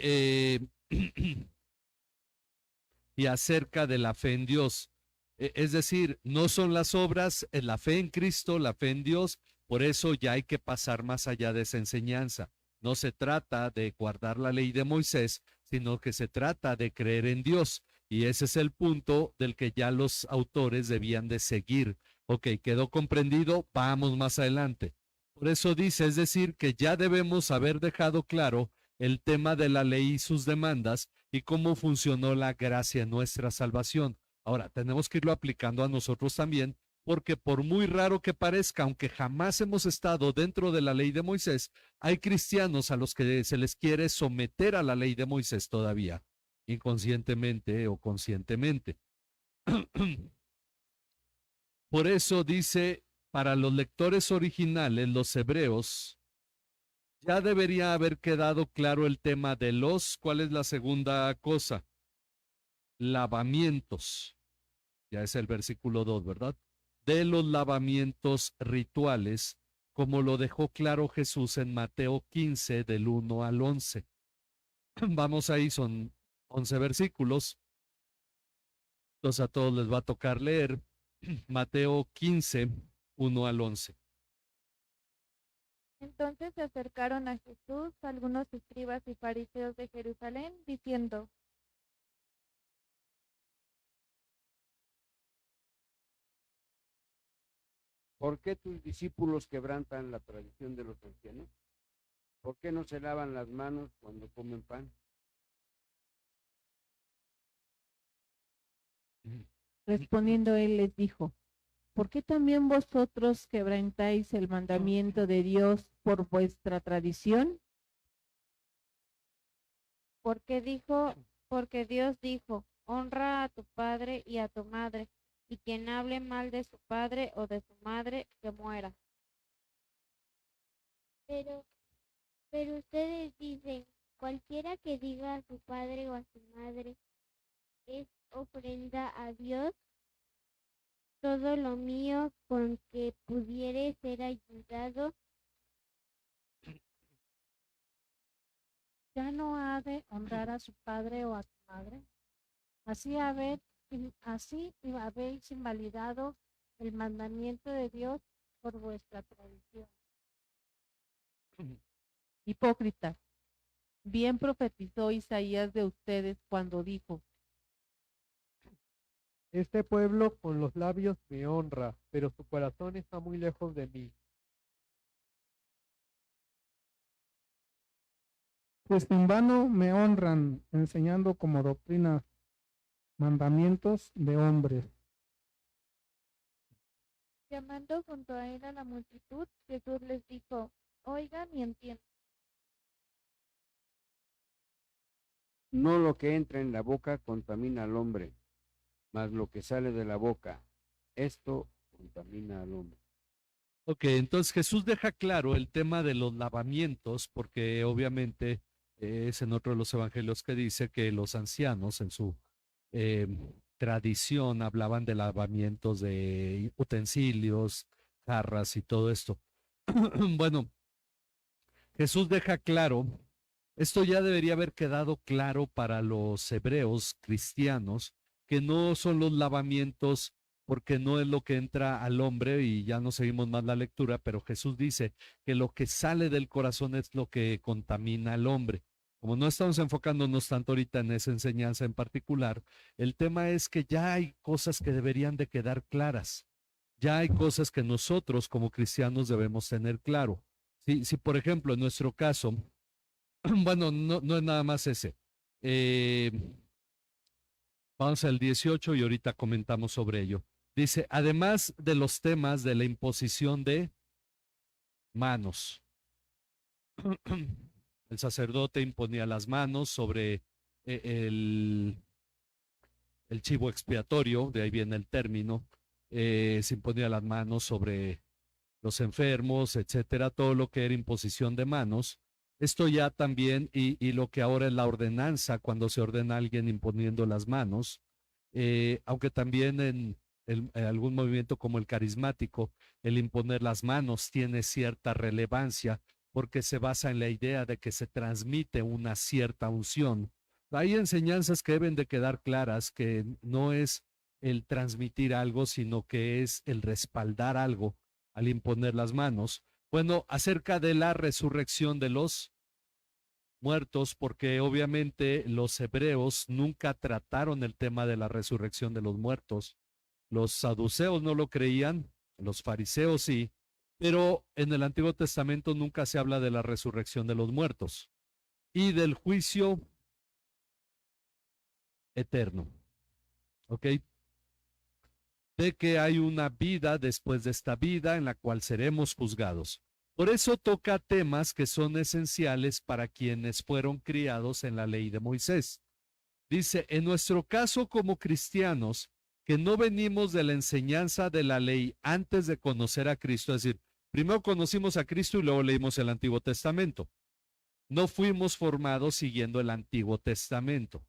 y acerca de la fe en Dios. Es decir, no son las obras, es la fe en Cristo, la fe en Dios. Por eso ya hay que pasar más allá de esa enseñanza. No se trata de guardar la ley de Moisés, sino que se trata de creer en Dios. Y ese es el punto del que ya los autores debían de seguir. Ok, quedó comprendido, vamos más adelante. Por eso dice, es decir, que ya debemos haber dejado claro el tema de la ley y sus demandas y cómo funcionó la gracia en nuestra salvación. Ahora, tenemos que irlo aplicando a nosotros también, porque por muy raro que parezca, aunque jamás hemos estado dentro de la ley de Moisés, hay cristianos a los que se les quiere someter a la ley de Moisés todavía, inconscientemente o conscientemente. Por eso dice, para los lectores originales, los hebreos, ya debería haber quedado claro el tema de ¿cuál es la segunda cosa? Lavamientos. Ya es el versículo 2, ¿verdad? De los lavamientos rituales, como lo dejó claro Jesús en Mateo 15, del 1 al 11. Vamos ahí, son 11 versículos. Entonces a todos les va a tocar leer Mateo 15, 1 al 11. Entonces se acercaron a Jesús algunos escribas y fariseos de Jerusalén, diciendo: ¿Por qué tus discípulos quebrantan la tradición de los ancianos? ¿Por qué no se lavan las manos cuando comen pan? Respondiendo él les dijo: ¿por qué también vosotros quebrantáis el mandamiento de Dios por vuestra tradición? Porque Dios dijo, honra a tu padre y a tu madre, y quien hable mal de su padre o de su madre, que muera. Pero ustedes dicen, cualquiera que diga a su padre o a su madre es ofrenda a Dios, todo lo mío con que pudiere ser ayudado, ya no ha de honrar a su padre o a su madre. Así habéis invalidado el mandamiento de Dios por vuestra tradición. Hipócritas, bien profetizó Isaías de ustedes cuando dijo: Este pueblo con los labios me honra, pero su corazón está muy lejos de mí. Pues en vano me honran, enseñando como doctrina mandamientos de hombres. Llamando junto a él a la multitud, Jesús les dijo, oigan y entiendan. No lo que entra en la boca contamina al hombre, mas lo que sale de la boca, esto contamina al hombre. Ok, entonces Jesús deja claro el tema de los lavamientos, porque obviamente es en otro de los evangelios que dice que los ancianos en su tradición hablaban de lavamientos de utensilios, jarras y todo esto. Bueno, Jesús deja claro, esto ya debería haber quedado claro para los hebreos cristianos, que no son los lavamientos porque no es lo que entra al hombre, y ya no seguimos más la lectura, pero Jesús dice que lo que sale del corazón es lo que contamina al hombre. Como no estamos enfocándonos tanto ahorita en esa enseñanza en particular, el tema es que ya hay cosas que deberían de quedar claras. Ya hay cosas que nosotros como cristianos debemos tener claro. Si por ejemplo, en nuestro caso, bueno, no es nada más ese. Vamos al 18 y ahorita comentamos sobre ello. Dice, además de los temas de la imposición de manos. El sacerdote imponía las manos sobre el chivo expiatorio, de ahí viene el término. Se imponía las manos sobre los enfermos, etcétera, todo lo que era imposición de manos. Esto ya también, y lo que ahora es la ordenanza, cuando se ordena a alguien imponiendo las manos, aunque también en algún movimiento como el carismático, el imponer las manos tiene cierta relevancia porque se basa en la idea de que se transmite una cierta unción. Hay enseñanzas que deben de quedar claras, que no es el transmitir algo, sino que es el respaldar algo al imponer las manos. Bueno, acerca de la resurrección de los muertos, porque obviamente los hebreos nunca trataron el tema de la resurrección de los muertos. Los saduceos no lo creían, los fariseos sí, pero en el Antiguo Testamento nunca se habla de la resurrección de los muertos y del juicio eterno. ¿Ok? De que hay una vida después de esta vida en la cual seremos juzgados. Por eso toca temas que son esenciales para quienes fueron criados en la ley de Moisés. Dice, en nuestro caso como cristianos, que no venimos de la enseñanza de la ley antes de conocer a Cristo, es decir, primero conocimos a Cristo y luego leímos el Antiguo Testamento. No fuimos formados siguiendo el Antiguo Testamento.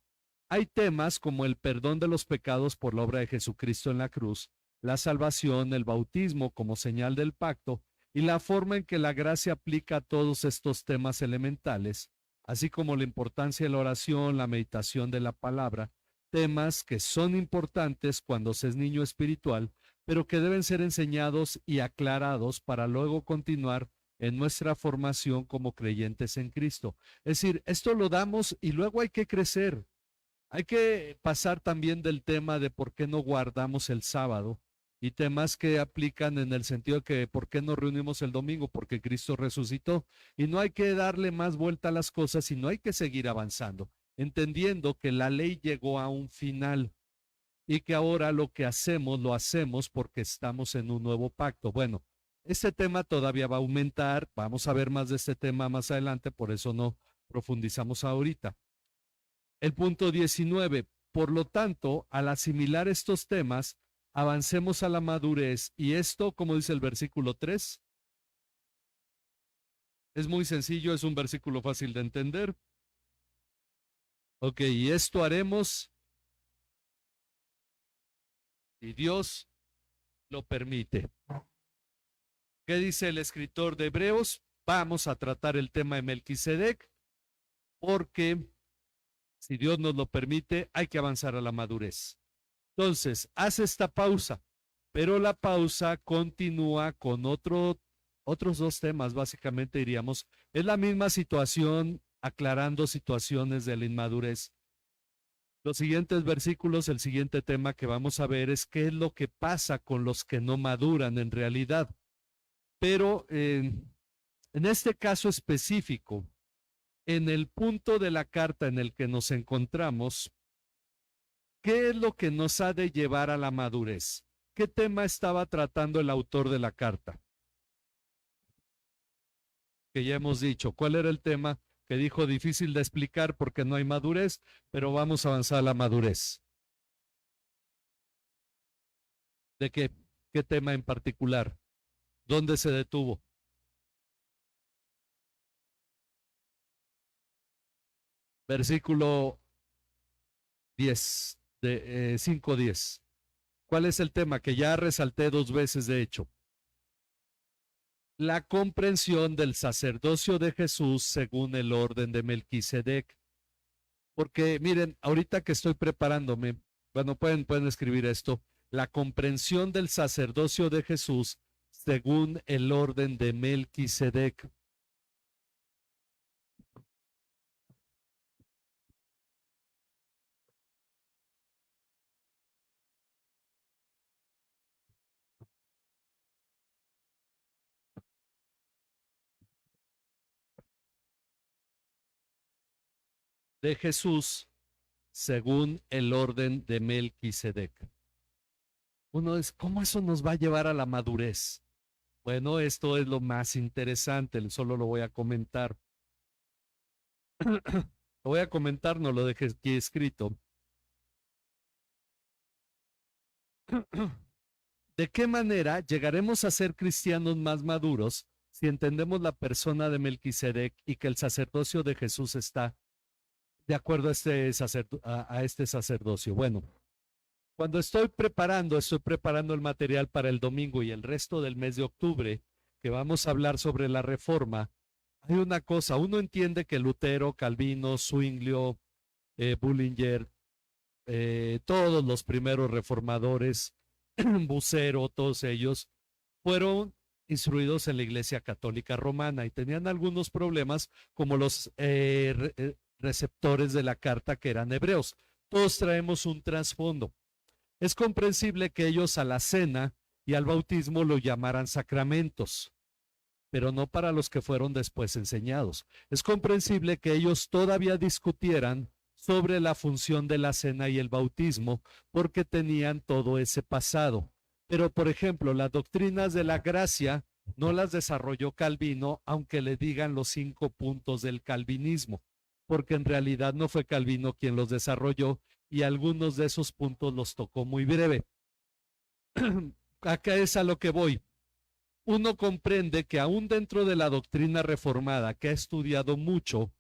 Hay temas como el perdón de los pecados por la obra de Jesucristo en la cruz, la salvación, el bautismo como señal del pacto y la forma en que la gracia aplica a todos estos temas elementales, así como la importancia de la oración, la meditación de la palabra, temas que son importantes cuando se es niño espiritual, pero que deben ser enseñados y aclarados para luego continuar en nuestra formación como creyentes en Cristo. Es decir, esto lo damos y luego hay que crecer. Hay que pasar también del tema de por qué no guardamos el sábado y temas que aplican en el sentido de que por qué nos reunimos el domingo, porque Cristo resucitó. Y no hay que darle más vuelta a las cosas, sino hay que seguir avanzando, entendiendo que la ley llegó a un final y que ahora lo que hacemos, lo hacemos porque estamos en un nuevo pacto. Bueno, este tema todavía va a aumentar, vamos a ver más de este tema más adelante, por eso no profundizamos ahorita. El punto 19, por lo tanto, al asimilar estos temas, avancemos a la madurez. Y esto, como dice el versículo 3, es muy sencillo, es un versículo fácil de entender. Ok, y esto haremos si Dios lo permite. ¿Qué dice el escritor de Hebreos? Vamos a tratar el tema de Melquisedec, porque si Dios nos lo permite, hay que avanzar a la madurez. Entonces, hace esta pausa, pero la pausa continúa con otros dos temas, básicamente diríamos. Es la misma situación, aclarando situaciones de la inmadurez. Los siguientes versículos, el siguiente tema que vamos a ver es qué es lo que pasa con los que no maduran en realidad. Pero en este caso específico, en el punto de la carta en el que nos encontramos, ¿qué es lo que nos ha de llevar a la madurez? ¿Qué tema estaba tratando el autor de la carta? Que ya hemos dicho, ¿cuál era el tema? Que dijo difícil de explicar porque no hay madurez, pero vamos a avanzar a la madurez. ¿De qué? ¿Qué tema en particular? ¿Dónde se detuvo? Versículo 10, de 5:10. ¿Cuál es el tema? Que ya resalté 2 veces, de hecho. La comprensión del sacerdocio de Jesús según el orden de Melquisedec. Porque miren, ahorita que estoy preparándome, bueno, pueden escribir esto, la comprensión del sacerdocio de Jesús según el orden de Melquisedec. De Jesús según el orden de Melquisedec. Uno es, ¿cómo eso nos va a llevar a la madurez? Bueno, esto es lo más interesante, solo lo voy a comentar. Lo voy a comentar, no lo dejé aquí escrito. ¿De qué manera llegaremos a ser cristianos más maduros si entendemos la persona de Melquisedec y que el sacerdocio de Jesús está de acuerdo a este sacerdocio? Bueno, cuando estoy preparando el material para el domingo y el resto del mes de octubre, que vamos a hablar sobre la reforma, hay una cosa, uno entiende que Lutero, Calvino, Zwinglio, Bullinger, todos los primeros reformadores, Bucero, todos ellos, fueron instruidos en la Iglesia Católica Romana y tenían algunos problemas como los receptores de la carta que eran hebreos. Todos traemos un trasfondo. Es comprensible que ellos a la cena y al bautismo lo llamaran sacramentos, pero no para los que fueron después enseñados. Es comprensible que ellos todavía discutieran sobre la función de la cena y el bautismo porque tenían todo ese pasado. Pero, por ejemplo, las doctrinas de la gracia no las desarrolló Calvino, aunque le digan los 5 puntos del calvinismo, porque en realidad no fue Calvino quien los desarrolló y algunos de esos puntos los tocó muy breve. Acá es a lo que voy. Uno comprende que aún dentro de la doctrina reformada, que ha estudiado mucho,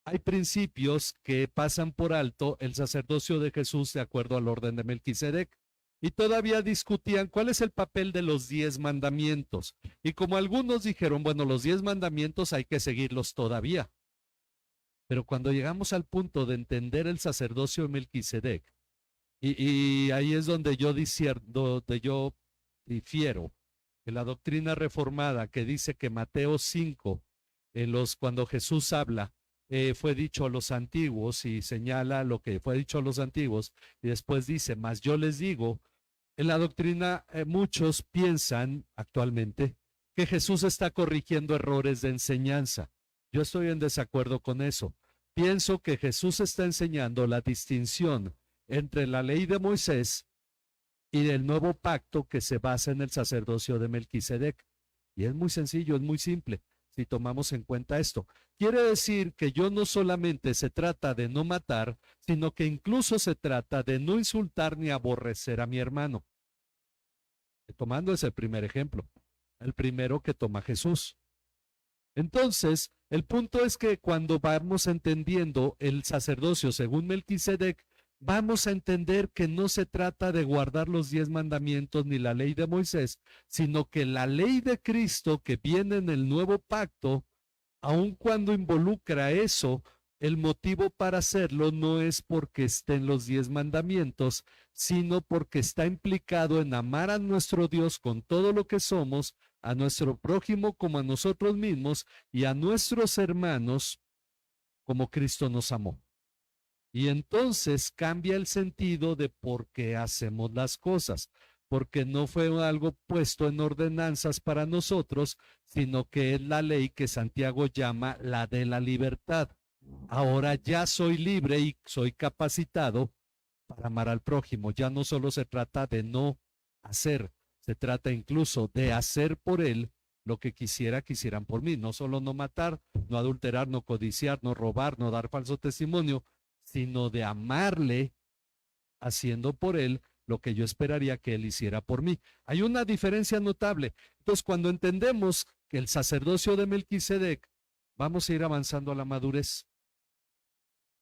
hay principios que pasan por alto el sacerdocio de Jesús de acuerdo al orden de Melquisedec. Y todavía discutían cuál es el papel de los 10 mandamientos. Y como algunos dijeron, bueno, los 10 mandamientos hay que seguirlos todavía. Pero cuando llegamos al punto de entender el sacerdocio de Melquisedec, y ahí es donde yo difiero, que la doctrina reformada que dice que Mateo 5, cuando Jesús habla, fue dicho a los antiguos y señala lo que fue dicho a los antiguos, y después dice, mas yo les digo, en la doctrina muchos piensan actualmente que Jesús está corrigiendo errores de enseñanza. Yo estoy en desacuerdo con eso. Pienso que Jesús está enseñando la distinción entre la ley de Moisés y el nuevo pacto que se basa en el sacerdocio de Melquisedec. Y es muy sencillo, es muy simple, si tomamos en cuenta esto. Quiere decir que yo no solamente se trata de no matar, sino que incluso se trata de no insultar ni aborrecer a mi hermano. Tomando ese primer ejemplo, el primero que toma Jesús. Entonces, el punto es que cuando vamos entendiendo el sacerdocio según Melquisedec, vamos a entender que no se trata de guardar los 10 mandamientos ni la ley de Moisés, sino que la ley de Cristo que viene en el nuevo pacto, aun cuando involucra eso, el motivo para hacerlo no es porque estén los 10 mandamientos, sino porque está implicado en amar a nuestro Dios con todo lo que somos, a nuestro prójimo como a nosotros mismos y a nuestros hermanos como Cristo nos amó. Y entonces cambia el sentido de por qué hacemos las cosas, porque no fue algo puesto en ordenanzas para nosotros, sino que es la ley que Santiago llama la de la libertad. Ahora ya soy libre y soy capacitado para amar al prójimo. Ya no solo se trata de no hacer, se trata incluso de hacer por él lo que quisieran por mí. No solo no matar, no adulterar, no codiciar, no robar, no dar falso testimonio, sino de amarle haciendo por él lo que yo esperaría que él hiciera por mí. Hay una diferencia notable. Entonces, cuando entendemos que el sacerdocio de Melquisedec, vamos a ir avanzando a la madurez.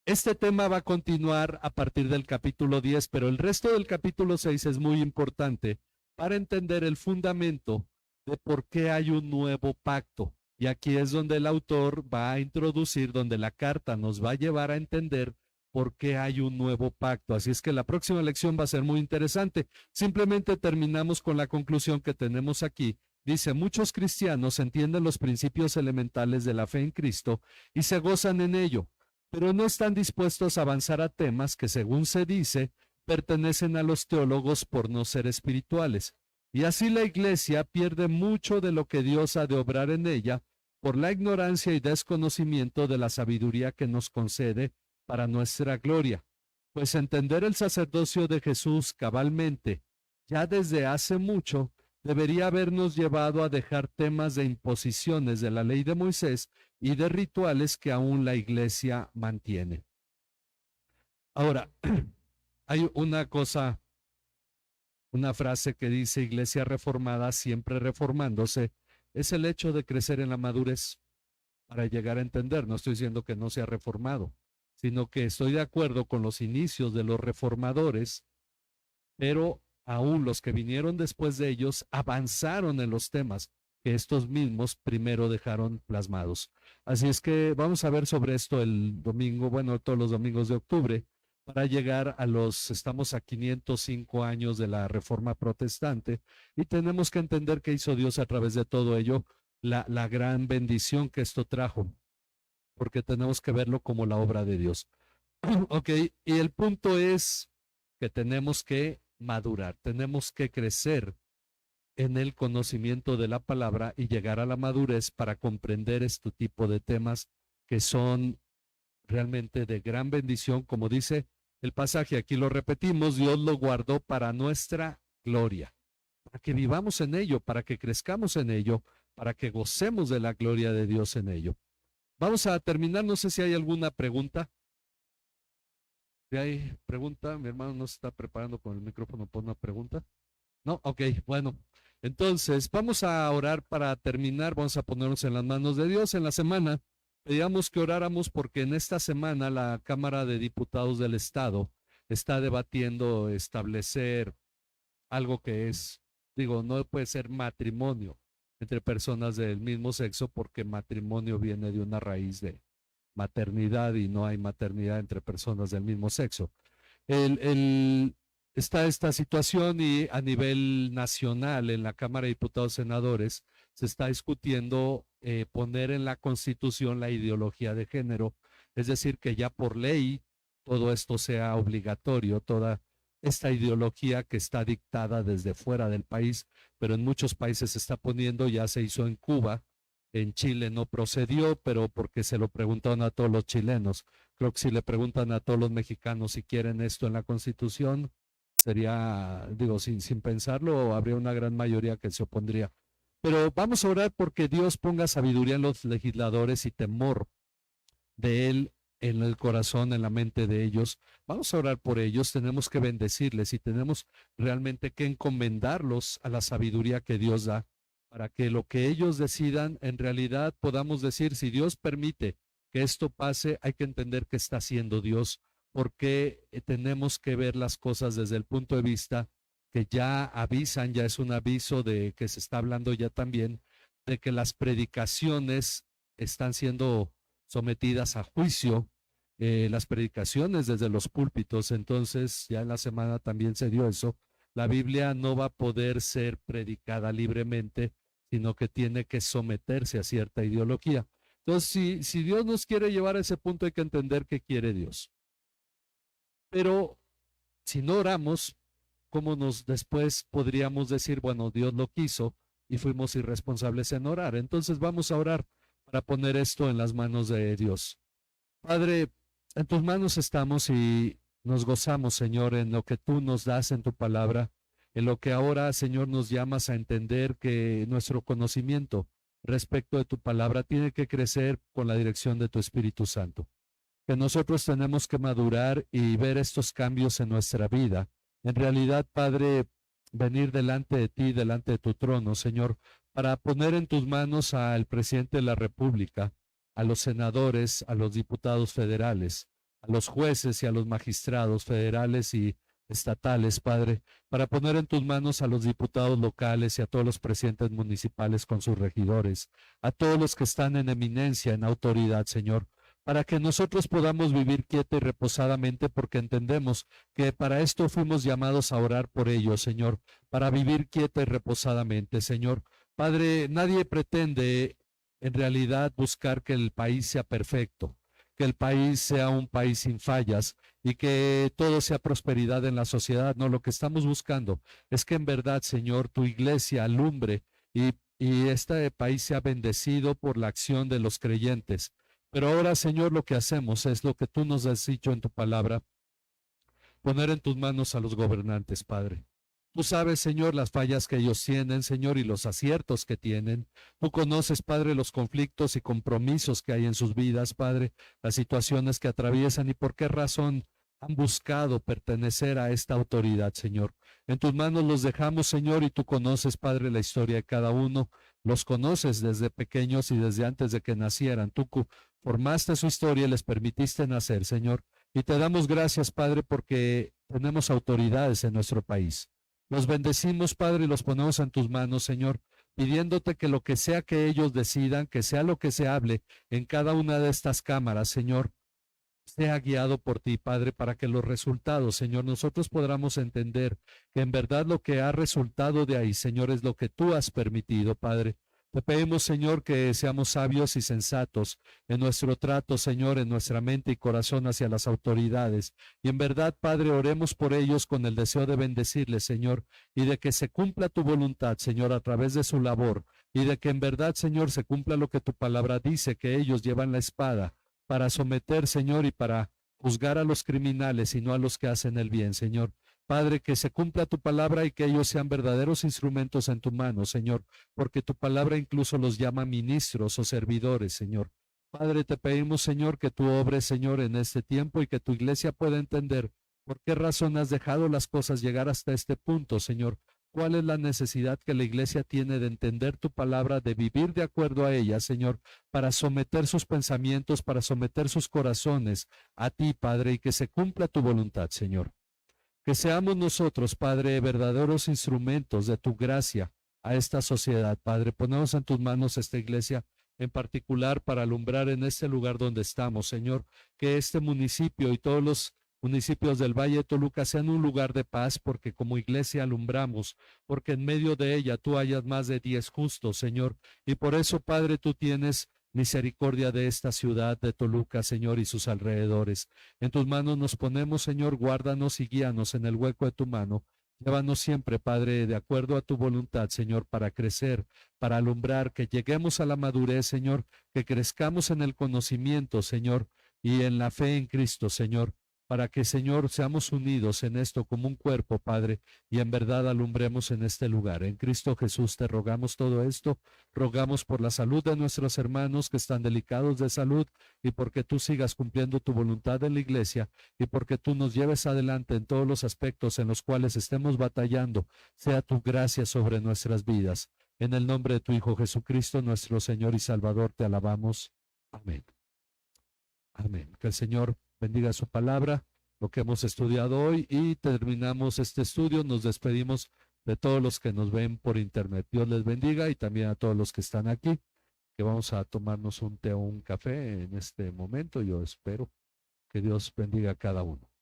Este tema va a continuar a partir del capítulo 10, pero el resto del capítulo 6 es muy importante para entender el fundamento de por qué hay un nuevo pacto. Y aquí es donde el autor va a introducir, donde la carta nos va a llevar a entender por qué hay un nuevo pacto. Así es que la próxima lección va a ser muy interesante. Simplemente terminamos con la conclusión que tenemos aquí. Dice, muchos cristianos entienden los principios elementales de la fe en Cristo y se gozan en ello, pero no están dispuestos a avanzar a temas que, según se dice, pertenecen a los teólogos por no ser espirituales. Y así la Iglesia pierde mucho de lo que Dios ha de obrar en ella por la ignorancia y desconocimiento de la sabiduría que nos concede para nuestra gloria. Pues entender el sacerdocio de Jesús cabalmente, ya desde hace mucho, debería habernos llevado a dejar temas de imposiciones de la ley de Moisés y de rituales que aún la Iglesia mantiene. Ahora, hay una cosa, una frase que dice Iglesia reformada, siempre reformándose, es el hecho de crecer en la madurez para llegar a entender. No estoy diciendo que no sea reformado, sino que estoy de acuerdo con los inicios de los reformadores, pero aún los que vinieron después de ellos avanzaron en los temas que estos mismos primero dejaron plasmados. Así es que vamos a ver sobre esto el domingo, bueno, todos los domingos de octubre, para llegar a estamos a 505 años de la Reforma Protestante y tenemos que entender qué hizo Dios a través de todo ello, la gran bendición que esto trajo, porque tenemos que verlo como la obra de Dios. Ok, y el punto es que tenemos que madurar, tenemos que crecer en el conocimiento de la palabra y llegar a la madurez para comprender este tipo de temas que son realmente de gran bendición. Como dice el pasaje, aquí lo repetimos, Dios lo guardó para nuestra gloria, para que vivamos en ello, para que crezcamos en ello, para que gocemos de la gloria de Dios en ello. Vamos a terminar, no sé si hay alguna pregunta. Si hay pregunta, mi hermano no se está preparando con el micrófono por una pregunta. No, ok, bueno. Entonces, vamos a orar para terminar, vamos a ponernos en las manos de Dios. En la semana, pedíamos que oráramos porque en esta semana la Cámara de Diputados del Estado está debatiendo establecer algo que es, digo, no puede ser matrimonio entre personas del mismo sexo porque matrimonio viene de una raíz de maternidad y no hay maternidad entre personas del mismo sexo. Está esta situación y a nivel nacional en la Cámara de Diputados y Senadores se está discutiendo poner en la Constitución la ideología de género, es decir, que ya por ley todo esto sea obligatorio, toda esta ideología que está dictada desde fuera del país, pero en muchos países se está poniendo, ya se hizo en Cuba, en Chile no procedió, pero porque se lo preguntaron a todos los chilenos. Creo que si le preguntan a todos los mexicanos si quieren esto en la Constitución, sería, digo, sin pensarlo, habría una gran mayoría que se opondría. Pero vamos a orar porque Dios ponga sabiduría en los legisladores y temor de Él en el corazón, en la mente de ellos. Vamos a orar por ellos, tenemos que bendecirles y tenemos realmente que encomendarlos a la sabiduría que Dios da, para que lo que ellos decidan, en realidad podamos decir, si Dios permite que esto pase, hay que entender que está haciendo Dios, porque tenemos que ver las cosas desde el punto de vista que ya avisan, ya es un aviso de que se está hablando ya también, de que las predicaciones están siendo sometidas a juicio, las predicaciones desde los púlpitos. Entonces ya en la semana también se dio eso. La Biblia no va a poder ser predicada libremente, sino que tiene que someterse a cierta ideología. Entonces, si Dios nos quiere llevar a ese punto, hay que entender qué quiere Dios. Pero si no oramos, ¿cómo nos después podríamos decir, bueno, Dios lo quiso y fuimos irresponsables en orar? Entonces vamos a orar para poner esto en las manos de Dios. Padre, en tus manos estamos y nos gozamos, Señor, en lo que tú nos das en tu palabra, en lo que ahora, Señor, nos llamas a entender que nuestro conocimiento respecto de tu palabra tiene que crecer con la dirección de tu Espíritu Santo. Que nosotros tenemos que madurar y ver estos cambios en nuestra vida. En realidad, Padre, venir delante de ti, delante de tu trono, Señor, para poner en tus manos al presidente de la República, a los senadores, a los diputados federales, a los jueces y a los magistrados federales y estatales, Padre, para poner en tus manos a los diputados locales y a todos los presidentes municipales con sus regidores, a todos los que están en eminencia, en autoridad, Señor, para que nosotros podamos vivir quieta y reposadamente, porque entendemos que para esto fuimos llamados a orar por ellos, Señor, para vivir quieta y reposadamente, Señor. Padre, nadie pretende en realidad buscar que el país sea perfecto, que el país sea un país sin fallas y que todo sea prosperidad en la sociedad. No, lo que estamos buscando es que en verdad, Señor, tu iglesia alumbre y este país sea bendecido por la acción de los creyentes. Pero ahora, Señor, lo que hacemos es lo que tú nos has dicho en tu palabra, poner en tus manos a los gobernantes, Padre. Tú sabes, Señor, las fallas que ellos tienen, Señor, y los aciertos que tienen. Tú conoces, Padre, los conflictos y compromisos que hay en sus vidas, Padre, las situaciones que atraviesan y por qué razón han buscado pertenecer a esta autoridad, Señor. En tus manos los dejamos, Señor, y tú conoces, Padre, la historia de cada uno. Los conoces desde pequeños y desde antes de que nacieran. Tú formaste su historia y les permitiste nacer, Señor. Y te damos gracias, Padre, porque tenemos autoridades en nuestro país. Los bendecimos, Padre, y los ponemos en tus manos, Señor, pidiéndote que lo que sea que ellos decidan, que sea lo que se hable en cada una de estas cámaras, Señor, sea guiado por ti, Padre, para que los resultados, Señor, nosotros podamos entender que en verdad lo que ha resultado de ahí, Señor, es lo que tú has permitido, Padre. Te pedimos, Señor, que seamos sabios y sensatos en nuestro trato, Señor, en nuestra mente y corazón hacia las autoridades. Y en verdad, Padre, oremos por ellos con el deseo de bendecirles, Señor, y de que se cumpla tu voluntad, Señor, a través de su labor, y de que en verdad, Señor, se cumpla lo que tu palabra dice, que ellos llevan la espada para someter, Señor, y para juzgar a los criminales y no a los que hacen el bien, Señor. Padre, que se cumpla tu palabra y que ellos sean verdaderos instrumentos en tu mano, Señor, porque tu palabra incluso los llama ministros o servidores, Señor. Padre, te pedimos, Señor, que tú obres, Señor, en este tiempo y que tu iglesia pueda entender por qué razón has dejado las cosas llegar hasta este punto, Señor. ¿Cuál es la necesidad que la iglesia tiene de entender tu palabra, de vivir de acuerdo a ella, Señor, para someter sus pensamientos, para someter sus corazones a ti, Padre, y que se cumpla tu voluntad, Señor? Que seamos nosotros, Padre, verdaderos instrumentos de tu gracia a esta sociedad, Padre. Ponemos en tus manos esta iglesia en particular para alumbrar en este lugar donde estamos, Señor. Que este municipio y todos los municipios del Valle de Toluca sean un lugar de paz, porque como iglesia alumbramos, porque en medio de ella tú hayas más de 10 justos, Señor. Y por eso, Padre, tú tienes misericordia de esta ciudad de Toluca, Señor, y sus alrededores. En tus manos nos ponemos, Señor, guárdanos y guíanos en el hueco de tu mano. Llévanos siempre, Padre, de acuerdo a tu voluntad, Señor, para crecer, para alumbrar, que lleguemos a la madurez, Señor, que crezcamos en el conocimiento, Señor, y en la fe en Cristo, Señor, para que, Señor, seamos unidos en esto como un cuerpo, Padre, y en verdad alumbremos en este lugar. En Cristo Jesús te rogamos todo esto, rogamos por la salud de nuestros hermanos que están delicados de salud y porque tú sigas cumpliendo tu voluntad en la iglesia y porque tú nos lleves adelante en todos los aspectos en los cuales estemos batallando, sea tu gracia sobre nuestras vidas. En el nombre de tu Hijo Jesucristo, nuestro Señor y Salvador, te alabamos. Amén. Amén. Que el Señor bendiga su palabra, lo que hemos estudiado hoy, y terminamos este estudio. Nos despedimos de todos los que nos ven por internet. Dios les bendiga y también a todos los que están aquí, que vamos a tomarnos un té o un café en este momento. Yo espero que Dios bendiga a cada uno.